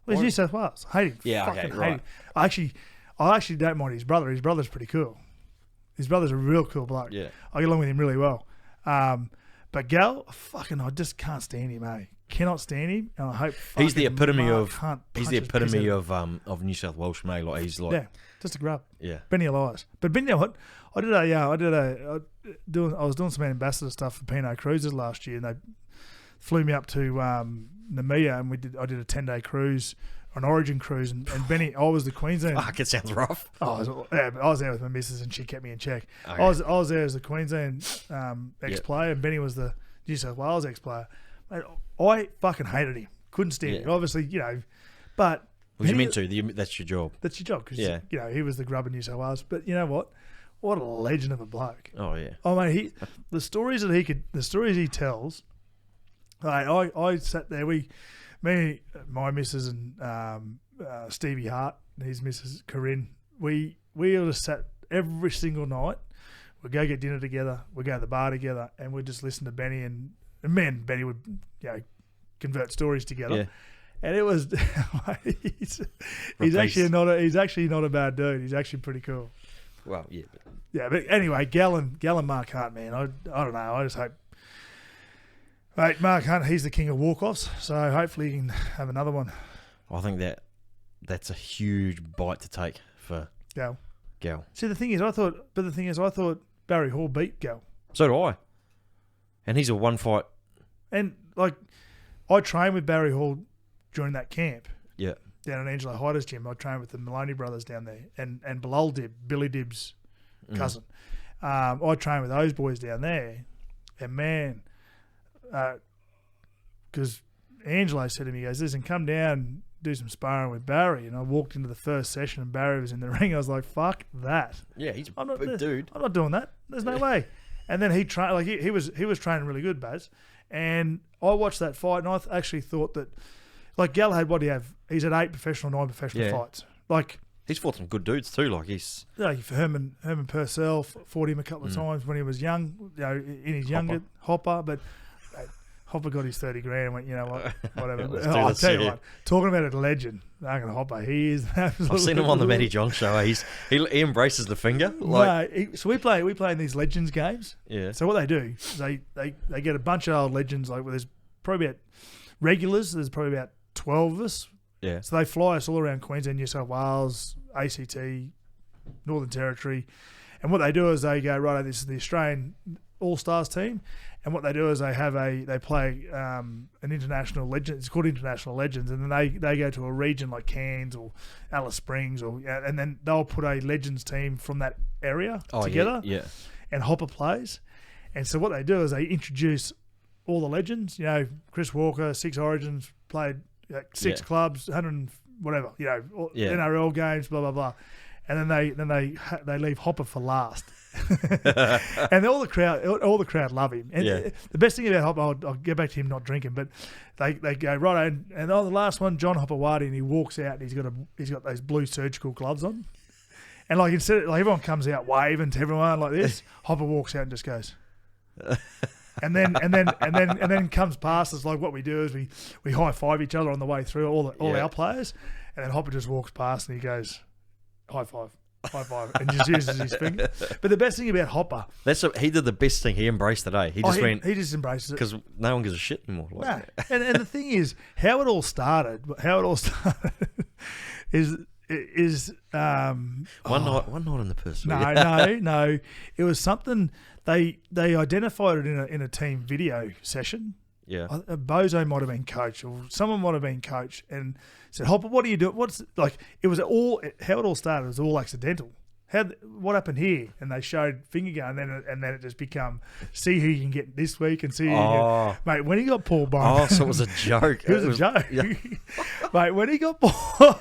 Well, he's New South Wales. Hate him. Yeah, fucking okay, hate right. him. I actually don't mind his brother. His brother's pretty cool. His brother's a real cool bloke. Yeah. I get along with him really well. But Gal, I just can't stand him, eh? Cannot stand him, and I hope he's the epitome of New South Welsh, mate. Like, he's like, yeah, just a grub. Yeah, Benny Elias. But you know what? I was doing some ambassador stuff for Pinot Cruises last year, and they flew me up to Namibia, and I did a 10-day cruise, an Origin cruise, and Benny, I was the Queensland. Fuck, it sounds rough. But I was there with my missus, and she kept me in check. Okay. I was there as the Queensland ex-player, and Benny was the New South Wales ex-player. Mate, I fucking hated him. Couldn't stand him. Obviously, but... Well, you meant to. That's your job. That's your job, because, he was the grub in New South Wales. But you know what? What a legend of a bloke. Oh, yeah. Oh, mate, the stories he tells... I sat there, my missus and Stevie Hart, and his missus Corinne, we all just sat every single night. We'd go get dinner together, we'd go to the bar together, and we'd just listen to Benny, and Benny would convert stories together. Yeah. And it was he's actually not a bad dude. He's actually pretty cool. Well, yeah. But anyway, Gallen Mark Hunt, man. I don't know. I just hope. Mate, Mark Hunt, he's the king of walk-offs, so hopefully he can have another one. I think that's a huge bite to take for Gal. See, the thing is, I thought Barry Hall beat Gal. So do I. And he's a one fight. And I trained with Barry Hall during that camp. Yeah. Down at Angelo Hyder's gym. I trained with the Maloney brothers down there, and Bilal Dib, Billy Dib's cousin. I trained with those boys down there, and man, because Angelo said to me, he goes, listen, come down, do some sparring with Barry. And I walked into the first session and Barry was in the ring. I was like, fuck that. Yeah, he's a big dude. I'm not doing that. There's no way. And then he trained, like he was training really good, Baz. And I watched that fight, and I actually thought that, like Galahad, what do you have? He's had 8 professional, 9 professional fights. Like he's fought some good dudes too. Like he's Herman Purcell fought him a couple of times when he was young, in his younger Hopper, but. Hopper got his 30 grand and went, you know what, whatever. I'll tell you what, talking about a legend, Hopper, he is absolutely. I've seen him on the Matty John show. He embraces the finger. Like, no, so we play in these legends games. Yeah. So what they do is they get a bunch of old legends, like there's probably about regulars, there's probably about 12 of us. Yeah. So they fly us all around Queensland, New South Wales, ACT, Northern Territory. And what they do is they go, right, this is the Australian All-Stars team. And what they do is they play an international legend. It's called International Legends, and then they go to a region like Cairns or Alice Springs, and then they'll put a legends team from that area together. Yeah. And Hopper plays, and so what they do is they introduce all the legends. You know, Chris Walker, 6 Origins, played 6 clubs, 100 and whatever. You know, NRL games, blah blah blah, and then they leave Hopper for last. And all the crowd love him. And the best thing about Hopper, I'll get back to him not drinking, but they go right, and on the last one, John Hopperwadi, and he walks out and he's got those blue surgical gloves on, and like instead like everyone comes out waving to everyone like this, Hopper walks out and just goes. And then comes past us. Like what we do is we high five each other on the way through all our players, and then Hopper just walks past and he goes high five, and just uses his finger. But the best thing about Hopper, he did the best thing. He embraced the day. He just embraces it because no one gives a shit anymore. Like, no. and the thing is, how it all started is one night in the person. No. It was something they identified it in a team video session. Yeah, Bozo might have been coach, or someone might have been coach, and said, "Hopper, what do you do? What's like?" It was all how it all started. It was all accidental. What happened here? And they showed finger gun, and then it just become see who you can get this week and see who you can get. Mate, when he got Paul Bowman, so it was a joke. It was a joke, mate. When he got Paul.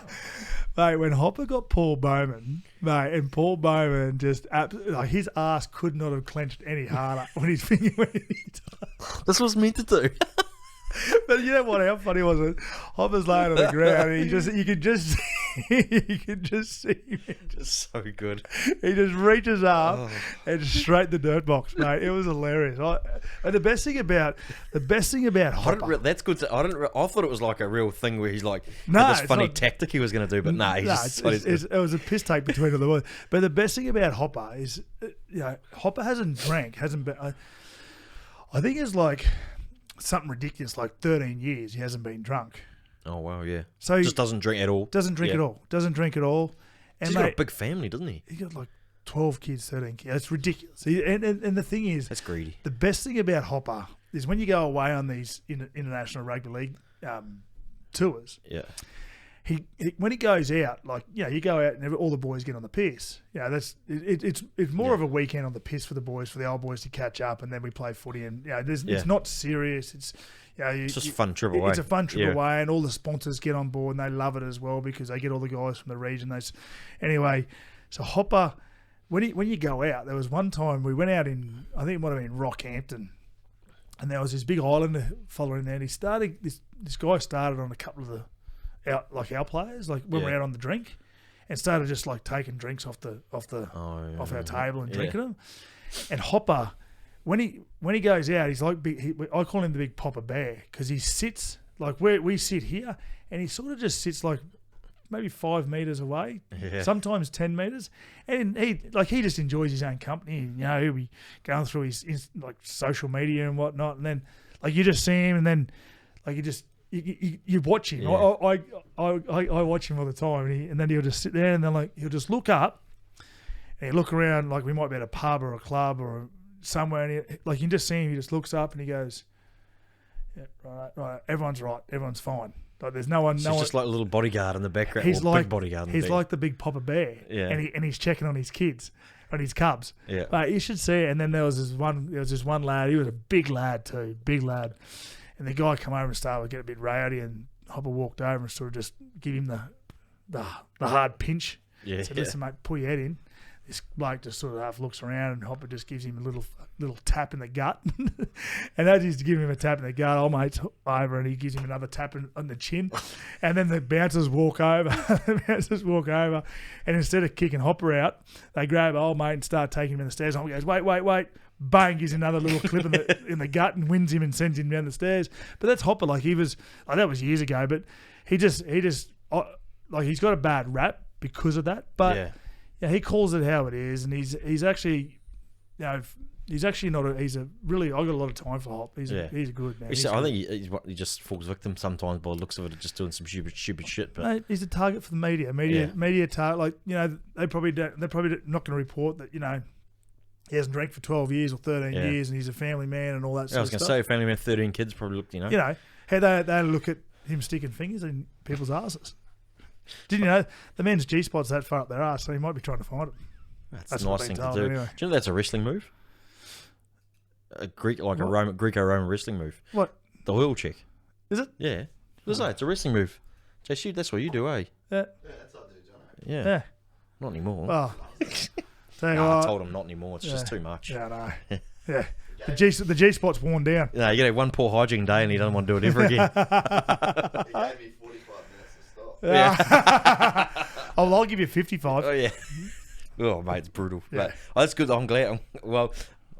Mate, when Hopper got Paul Bowman, mate, and Paul Bowman just like his ass could not have clenched any harder when his finger went in. This was meant to do. But you know what? How funny was it? Hopper's laying on the ground, and you could just see him. Just so good. He just reaches up and straight the dirt box, mate. It was hilarious. And the best thing about Hopper, that's good. I thought it was like a real thing where he's like this funny tactic he was going to do, but it was a piss take between all the boys. But the best thing about Hopper is, Hopper hasn't been. I think it's like something ridiculous, like 13 years he hasn't been drunk. Oh wow, yeah. So he just doesn't drink at all. Doesn't drink at all. And he's got a big family, doesn't he? He got like 12 kids, 13 kids. It's ridiculous. And the thing is, that's greedy. The best thing about Hopper is when you go away on these international rugby league tours. Yeah. He when he goes out, like you go out and all the boys get on the piss. It's more of a weekend on the piss for the boys, for the old boys to catch up, and then we play footy. And it's not serious. It's it's just a fun trip away. It's a fun trip away, and all the sponsors get on board and they love it as well because they get all the guys from the region. Anyway, so Hopper, when you go out, there was one time we went out in, I think it might have been Rockhampton, and there was this big Islander following there, and he started this guy started on a couple of our players, like when we're out on the drink, and started just like taking drinks off our table and drinking them. And Hopper, when he goes out, he's like I call him the big Papa Bear because he sits like where we sit here, and he sort of just sits like maybe 5 meters away, sometimes 10 meters, and he just enjoys his own company. He'll be going through his like social media and whatnot, and then like you just see him, and then like you watch him. I watch him all the time, and then he'll just sit there, and then like he'll just look up, and he'll look around like we might be at a pub or a club or somewhere, and you can just see him. He just looks up and he goes, "Yeah, right, everyone's right, everyone's fine. Like there's no one." Just like a little bodyguard in the background. He's like big bodyguard. He's like the big Papa Bear, and he's checking on his kids, on his cubs. But you should see it. And then there was this one lad. He was a big lad too, big lad. And the guy come over and started to get a bit rowdy, and Hopper walked over and sort of just give him the hard pinch. Yeah. Said, listen, mate, pull your head in. This bloke just sort of half looks around, and Hopper just gives him a little tap in the gut. And as he's giving him a tap in the gut, old mate's over, and he gives him another tap on the chin. And then the bouncers walk over. And instead of kicking Hopper out, they grab old mate and start taking him in the stairs. Hopper goes, wait. Bang, gives him another little clip in the gut and wins him and sends him down the stairs. But that's Hopper. Like, that was years ago, but he just like, he's got a bad rap because of that. But yeah, he calls it how it is, and he's actually, you know, he's actually not a. He's a really. I got a lot of time for Hop. He's a good man. I think he just falls victim sometimes by the looks of it, just doing some stupid shit. But mate, he's a target for the media. Media target. Like, you know, they're probably not going to report that, you know, he hasn't drank for 12 years or 13 years, and he's a family man and all that sort of stuff. I was going to say, family man, 13 kids, probably looked, you know. You know, how they look at him sticking fingers in people's asses. Didn't you know the men's G-spot's that far up their ass, so he might be trying to find it. That's a nice thing to do. Anyway. Do you know that's a wrestling move? A Greco-Roman wrestling move. What? The oil check. Is it? Yeah. It's a wrestling move. JC, that's what you do, eh? Yeah. That's what I do, Jono. Yeah. Not anymore. Well, I told him not anymore. It's just too much. Yeah, I know. Yeah. The G-spot's worn down. No, you get one poor hygiene day and he doesn't want to do it ever again. He gave me 45 minutes to stop. Yeah. Oh, well, I'll give you 55. Oh, yeah. Oh, mate, it's brutal. Yeah. But that's good. I'm glad.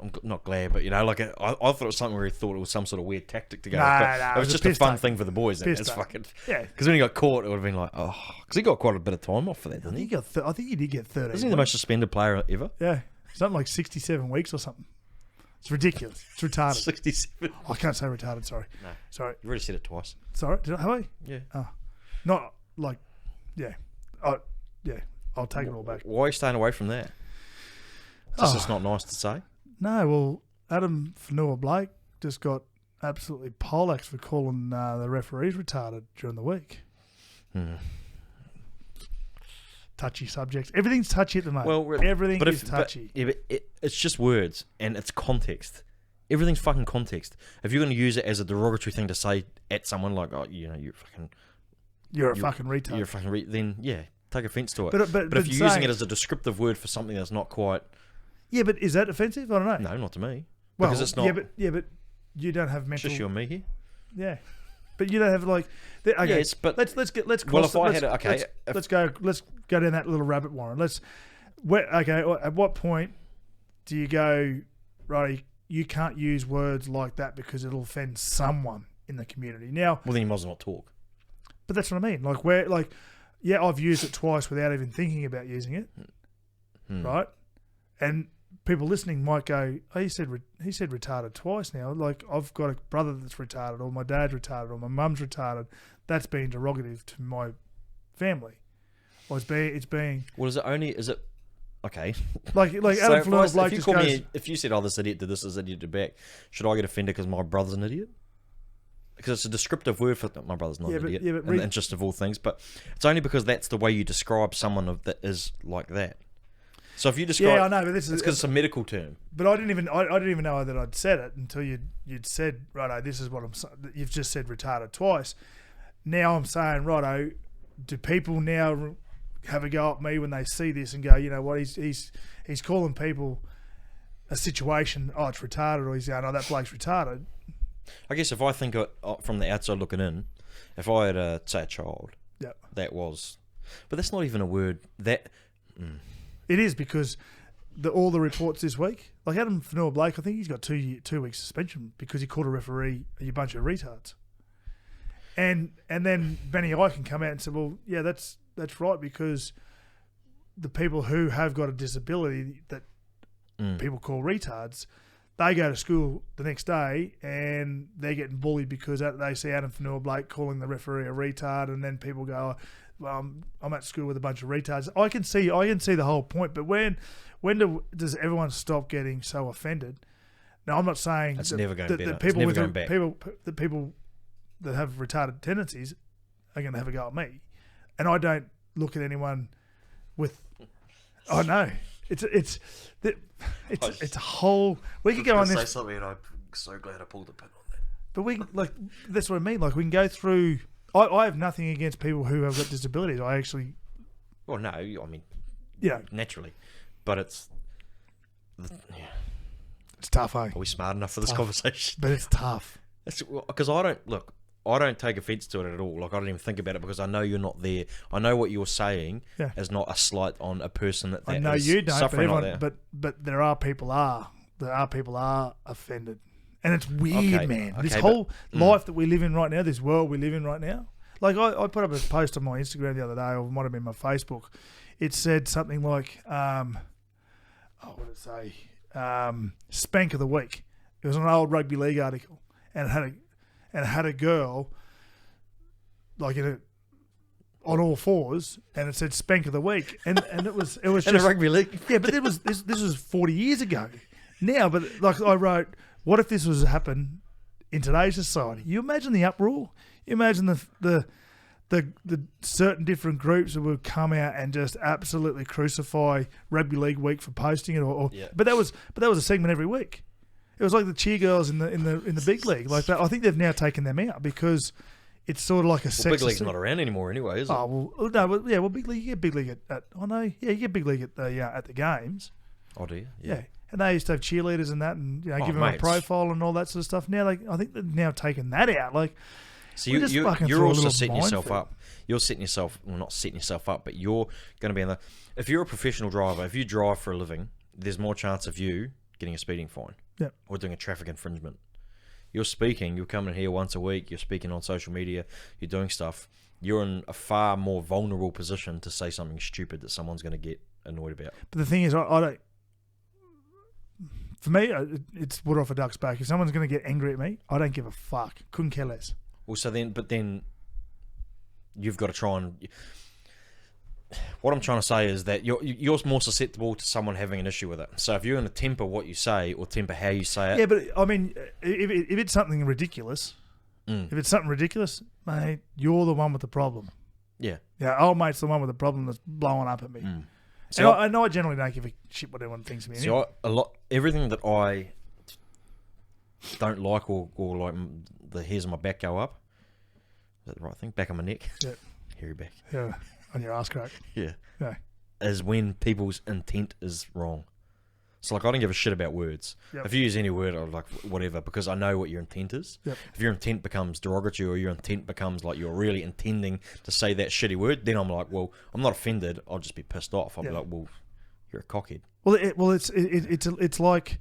I'm not glad, but, you know, like, I thought it was something where he thought it was some sort of weird tactic to go. No, it was just a fun thing for the boys. It's fucking. Yeah. Because when he got caught, it would have been like, oh. Because he got quite a bit of time off for that, didn't he? I think he did get 13. Isn't he the most suspended player ever? Yeah. Something like 67 weeks or something. It's ridiculous. It's retarded. 67. I can't say retarded, sorry. No. Sorry. You already said it twice. Sorry? Have I? Yeah. Oh. Not like, yeah. I'll take it all back. Why are you staying away from that? It's just not nice to say. No, well, Adam Fanua-Blake just got absolutely poleaxed for calling the referees retarded during the week. Touchy subjects. Everything's touchy at the moment. Well, everything is touchy. It's just words and it's context. Everything's fucking context. If you're going to use it as a derogatory thing to say at someone, like, oh, you know, you're a fucking retard. You're a fucking then yeah, take offence to it. But if you're using it as a descriptive word for something that's not quite. Yeah, but is that offensive? I don't know. No, not to me. Well, because it's not. Yeah, but you don't have mental. Just you and me here. Yeah, but you don't have like. Okay, yes, but let's cross. Well, if I had let's go down that little rabbit warren. At what point do you go, right? You can't use words like that because it'll offend someone in the community. Now, well, then you might as well not talk. But that's what I mean. I've used it twice without even thinking about using it, right? And people listening might go, "Oh, he said retarded twice now. Like, I've got a brother that's retarded, or my dad's retarded, or my mum's retarded. That's being derogative to my family, or it's being. Well, is it? Okay. Like so Adam Fanua-Blake just goes. If you said, "Oh, this idiot did this idiot did back," should I get offended because my brother's an idiot? Because it's a descriptive word for my brother's not an idiot, in the interest of all things. But it's only because that's the way you describe someone that is like that. So if you describe, I know, but this is because it's a medical term. But I didn't even know that I'd said it until you'd said, righto, this is what you've just said retarded twice. Now I'm saying, righto, do people now have a go at me when they see this and go, you know what, he's calling people a situation, oh, it's retarded, or he's going, oh, that bloke's retarded. I guess if I think from the outside looking in, if I had say a child, that was, but that's not even a word that. It is, because all the reports this week, like Adam Fanua-Blake, I think he's got 2 weeks suspension because he called a referee a bunch of retards. And then Benny I can come out and say, well, yeah, that's right, because the people who have got a disability that people call retards, they go to school the next day and they're getting bullied because they see Adam Fanua-Blake calling the referee a retard, and then people go, I'm at school with a bunch of retards. I can see the whole point, but when does everyone stop getting so offended? Now, I'm not saying that's never going better. People that have retarded tendencies are going to have a go at me, and I don't look at anyone with. I know it's a whole. We could go on this. Say something, and I'm so glad I pulled the pin on that. But that's what I mean. Like, we can go through. I have nothing against people who have got disabilities. I actually, Well, no, I mean, yeah, naturally. But it's... Yeah. it's tough, eh? Are we smart enough for this Tough. conversation? But it's tough. Because I don't take offence to it at all. Like, I don't even think about it because I know you're not there. I know what you're saying Yeah. is not a slight on a person that I know is you don't, but suffering like everyone, that. but there are people are offended, and it's weird, Okay, man. This okay, whole life that we live in right now, this world we live in right now. Like, I put up a post on my Instagram the other day, or it might have been my Facebook. It said something like, what did it say? Spank of the week. It was an old rugby league article, and it had a girl like on all fours, and it said spank of the week, and it was In just a rugby league? yeah, but this was 40 years ago. Now, but like I wrote, what if this was to happen in today's society? You imagine the uproar. You imagine the certain different groups that would come out and just absolutely crucify rugby league week for posting it, or Yeah. but that was a segment every week. It was like the cheer girls in the big league. Like that, I think they've now taken them out because it's sort of like a Well, big league's not around anymore anyway, is it? Oh well, no, well, yeah, well, big league. You get big league at I know, yeah, you get big league at the games. Oh, do you? Yeah. And they used to have cheerleaders and that, and give them a mate, profile and all that sort of stuff. Now, I think they've now taken that out. Like, So we're just fucking you're through a also little setting yourself minefield. up. You're setting yourself, well, not setting yourself up, but you're going to be in the... If you're a professional driver, if you drive for a living, there's more chance of you getting a speeding fine. Yep. Or doing a traffic infringement. You're speaking, you're coming here once a week, you're speaking on social media, you're doing stuff. You're in a far more vulnerable position to say something stupid that someone's going to get annoyed about. But the thing is, I don't. For me, it's water off a duck's back. If someone's going to get angry at me, I don't give a fuck. Couldn't care less. Well, so then you've got to try and... What I'm trying to say is that you're more susceptible to someone having an issue with it. So if you're going to temper what you say or temper how you say it... Yeah, but I mean, if it's something ridiculous, mate, you're the one with the problem. Yeah. Yeah, old mate's the one with the problem that's blowing up at me. So I know I generally don't give a shit what anyone thinks of me. Anyway. Everything that I don't like or like the hairs on my back go up. Is that the right thing? Back on my neck. Yeah. Hairy back. Yeah, on your ass crack. Yeah. Yeah. Is when people's intent is wrong. So like I don't give a shit about words. Yep. If you use any word, I'm like whatever, because I know what your intent is. Yep. If your intent becomes derogatory or your intent becomes like you're really intending to say that shitty word, then I'm like, well, I'm not offended. I'll just be pissed off. I'll be like, well, you're a cockhead. Well, it's like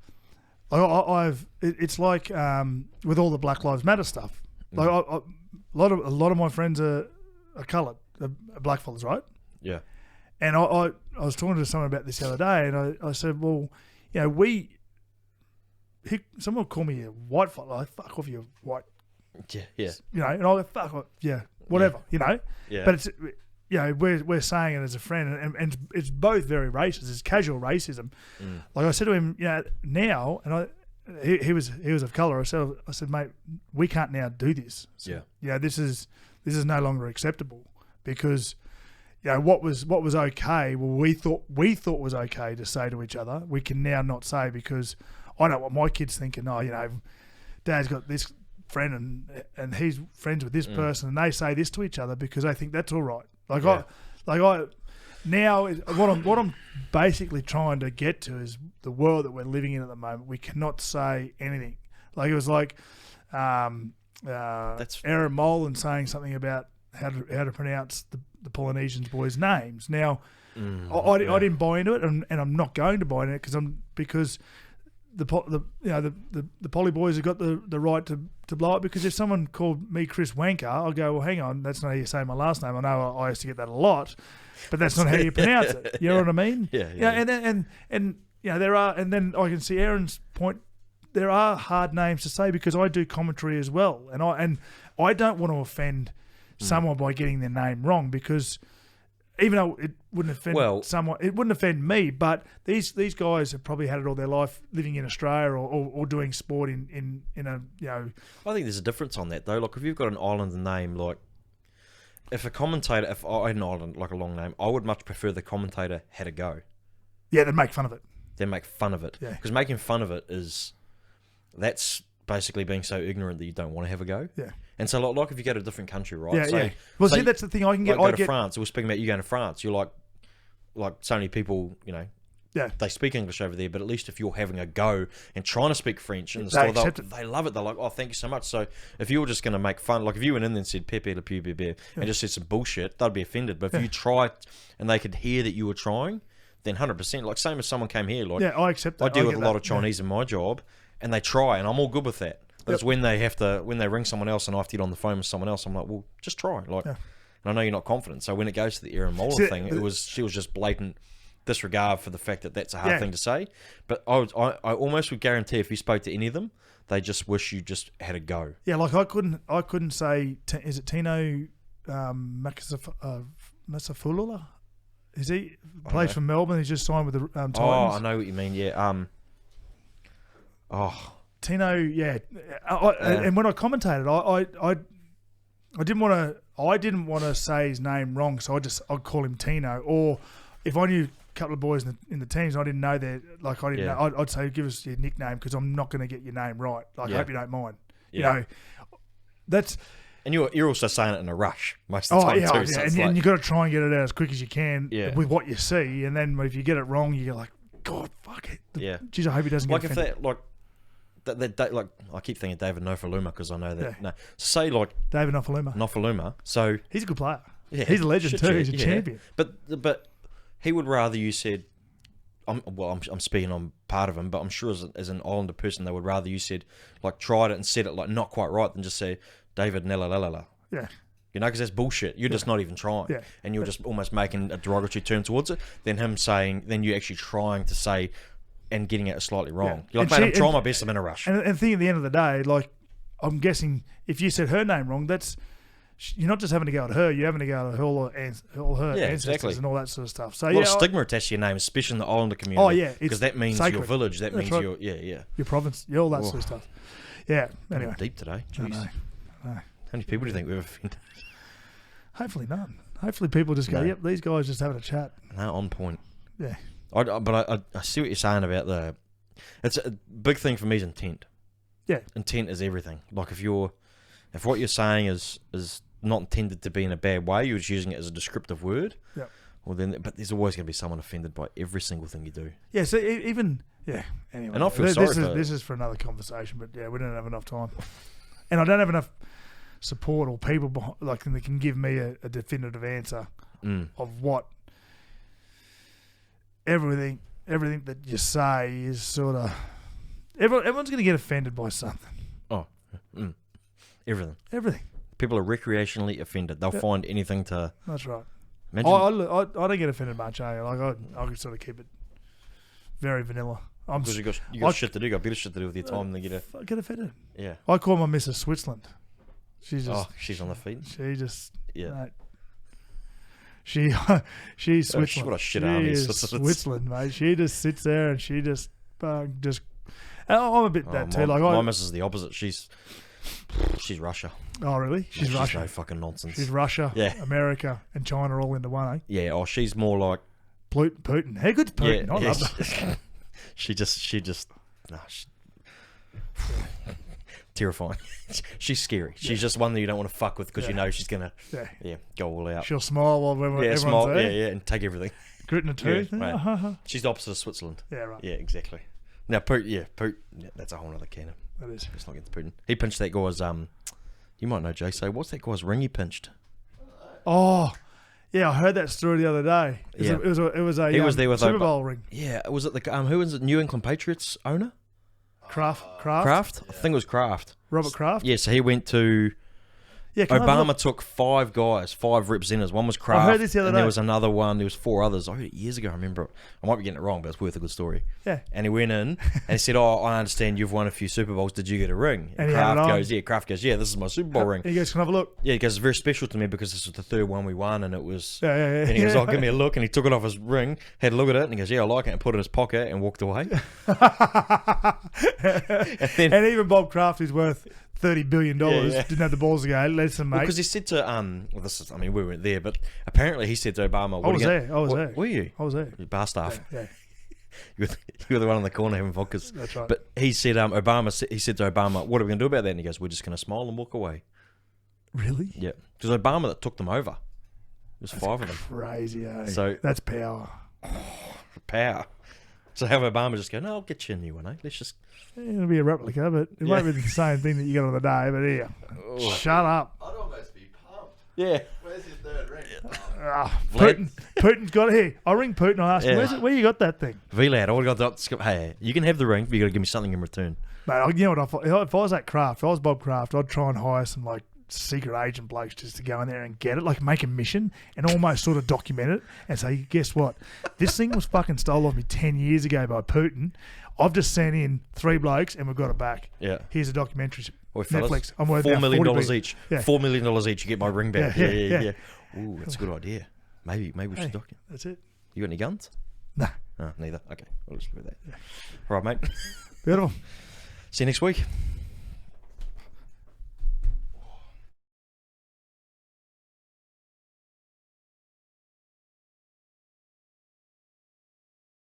it's like with all the Black Lives Matter stuff. Like a lot of my friends are coloured, are black fellas, right? Yeah. And I was talking to someone about this the other day, and I said, well, you know, someone called me a white fella. Like, fuck off, you white. Yeah. Yeah. You know, and I go, fuck off, yeah, whatever, you know. Yeah. But it's, you know, we're saying it as a friend, and it's both very racist. It's casual racism. Like I said to him, you know, now, and he was of colour. I said, mate, we can't now do this. So, Yeah. You know, this is no longer acceptable because, you know, what was okay. Well, we thought was okay to say to each other. We can now not say because I know what my kids thinking. Oh, you know, Dad's got this friend and he's friends with this person, and they say this to each other because they think that's all right. Now what I'm basically trying to get to is the world that we're living in at the moment. We cannot say anything. Like it was like Aaron Molan saying something about how to pronounce the Polynesians boys' names. Now, I didn't buy into it, and I'm not going to buy into it because the poly boys have got the right to blow it. Because if someone called me Chris Wanker, I'll go, well, hang on, that's not how you say my last name. I know I used to get that a lot, but that's not how you pronounce it. You know what I mean? Yeah. And you know, there are, and then I can see Aaron's point. There are hard names to say because I do commentary as well, and I don't want to offend someone by getting their name wrong, because even though it wouldn't offend someone, it wouldn't offend me. But these guys have probably had it all their life living in Australia or doing sport in a, you know. I think there's a difference on that though. Like if you've got an island name, like if a commentator, if I had an island like a long name, I would much prefer the commentator had a go. Yeah, they'd make fun of it. Then make fun of it. Yeah. Because making fun of it that's basically being so ignorant that you don't want to have a go. Yeah. And so, like if you go to a different country, right? Yeah, so, yeah. Well, so see, that's the thing. I can get. Like I go to get. France. We're speaking about you going to France. You're like so many people, Yeah. they speak English over there, but at least if you're having a go and trying to speak French in the They store, accept it. they love it. They're like, oh, thank you so much. So if you were just going to make fun, like if you went in there and said pepe le pew bebe and just said some bullshit, they'd be offended. But if you tried and they could hear that you were trying, then 100%. Like same as someone came here, like Yeah, I accept that. I deal with get a lot that. of Chinese in my job, and they try, and I'm all good with that. But it's when they ring someone else and I have to get on the phone with someone else, I'm like, well, just try. Like, and I know you're not confident. So when it goes to the Erin Mola thing, she was just blatant disregard for the fact that that's a hard thing to say. But I almost would guarantee if you spoke to any of them, they just wish you just had a go. Yeah, like I couldn't say. Is it Tino Masafulula? Is he plays for Melbourne? He's just signed with the Titans. Oh, I know what you mean. Yeah. Tino. Yeah. And when I commentated, I didn't want to say his name wrong, so I'd call him Tino. Or if I knew a couple of boys in the teams, I didn't know that. Like I didn't know. I'd say give us your nickname because I'm not going to get your name right. Like I hope you don't mind. Yeah. You know, that's. And you're also saying it in a rush most of the time too. So and you've got to try and get it out as quick as you can with what you see. And then if you get it wrong, you're like, God, fuck it. Yeah. Geez, I hope he doesn't like get if offended. that like I keep thinking David Nofaluma because I know that. Yeah. No, say like David Nofaluma. So he's a good player. Yeah, he's a legend too. He's a champion. But he would rather you said. I'm speaking on part of him, but I'm sure as an Islander person, they would rather you said like tried it and said it like not quite right than just say David Nella. Yeah. You know, because that's bullshit. You're just not even trying. Yeah. And you're just almost making a derogatory term towards it. Then you actually trying to say and getting it slightly wrong. Yeah. You're like, mate, I'm trying my best, I'm in a rush. And the thing at the end of the day, like, I'm guessing if you said her name wrong, you're not just having to go at her, you're having to go at all her ancestors and all that sort of stuff. So, a lot of stigma attached to your name, especially in the Islander community. Oh, yeah. Because that means sacred. your village. That means right. your province, all that sort of stuff. Yeah, anyway. Deep today. Jeez. I know. How many people do you think we've offended? Hopefully none. Hopefully people just go, yep, these guys just having a chat. No, on point. Yeah. But I see what you're saying about it's a big thing for me is intent. Yeah. Intent is everything. Like if what you're saying is not intended to be in a bad way, you're just using it as a descriptive word. Yeah. Well but there's always going to be someone offended by every single thing you do. Yeah, so even anyway. And I feel sorry this is for another conversation, but yeah, we don't have enough time. And I don't have enough support or people that can give me a definitive answer of what everything that you say is sort of everyone's going to get offended by something. Oh, everything. People are recreationally offended. They'll find anything to. That's right. Imagine, I don't get offended much. Like I can sort of keep it very vanilla. Because you got shit to do. You got better shit to do with your time than get offended. Yeah. I call my Mrs. Switzerland. She's on the feet. She just Mate, she's Switzerland. What a shit army is Switzerland, mate. She just sits there and she just. I'm a bit that too. Like my missus is the opposite. She's Russia. Oh really? She's Russia. She's no fucking nonsense. She's Russia, America, and China all into one, eh? Yeah. Oh, she's more like Putin. How good's Putin? Yeah, I love that. She just. Terrifying. She's scary. She's just one that you don't want to fuck with because you know she's gonna go all out. She'll smile while everyone's there. And take everything. Grit in the tooth. Right. She's the opposite of Switzerland. Yeah, right. Yeah, exactly. Now Putin, that's a whole other can. That is. Let's not get to Putin. He pinched that guy's you might know, Jay. So what's that guy's ring he pinched? Oh, yeah, I heard that story the other day. It was a he was there with Super Bowl ring. Yeah, was it the who was it? New England Patriots owner? Kraft. I think it was Kraft. Robert Kraft. Yeah, so he went to. Yeah, Obama took 5 representatives. One was Kraft. I heard this the other day. There was another one. There was 4 others. I heard it years ago. I remember it. I might be getting it wrong, but it's worth a good story. Yeah. And he went in and he said, "Oh, I understand you've won a few Super Bowls. Did you get a ring?" And Kraft goes, "Yeah, this is my Super Bowl ring." He goes, "Can I have a look?" Yeah, he goes, "It's very special to me because this was the 3rd one we won, and it was." Yeah. And he goes, "Oh, give me a look." And he took it off his ring, had a look at it, and he goes, "Yeah, I like it," and put it in his pocket and walked away. And even Bob Kraft is worth $30 billion. Didn't have the balls to go, listen, mate. Because he said to we weren't there, but apparently he said to Obama, I was there. Were you? I was there. Bar staff. Yeah. You're the one in the corner having vodkas. That's right. But he said, he said to Obama, what are we going to do about that? And he goes, we're just going to smile and walk away. Really? Yeah. Because Obama that took them over. There's That's 5 of them. Crazy, eh? So that's power. power. So have Obama just go, no, I'll get you a new one, eh? Let's just... It'll be a replica, but it won't be the same thing that you got on the day. But here, shut up. I'd almost be pumped. Yeah. Where's his third ring? Putin's got it here. I'll ring Putin. I'll ask him, where you got that thing? VLAD, I got that. Hey, you can have the ring, but you got to give me something in return. Mate, you know what? If I was at Kraft, if I was Bob Kraft, I'd try and hire some like secret agent blokes just to go in there and get it, like make a mission and almost sort of document it and say, guess what? This thing was fucking stolen off me 10 years ago by Putin. I've just sent in 3 blokes and we've got it back. Yeah. Here's a documentary. Well, Netflix. I'm worth $4 million $40 each. Yeah. $4 million each. You get my ring back. Yeah. Ooh, that's a good idea. Maybe we should document. That's it. You got any guns? Nah. Oh, neither. Okay, I'll just leave that. All right, mate. Beautiful. See you next week.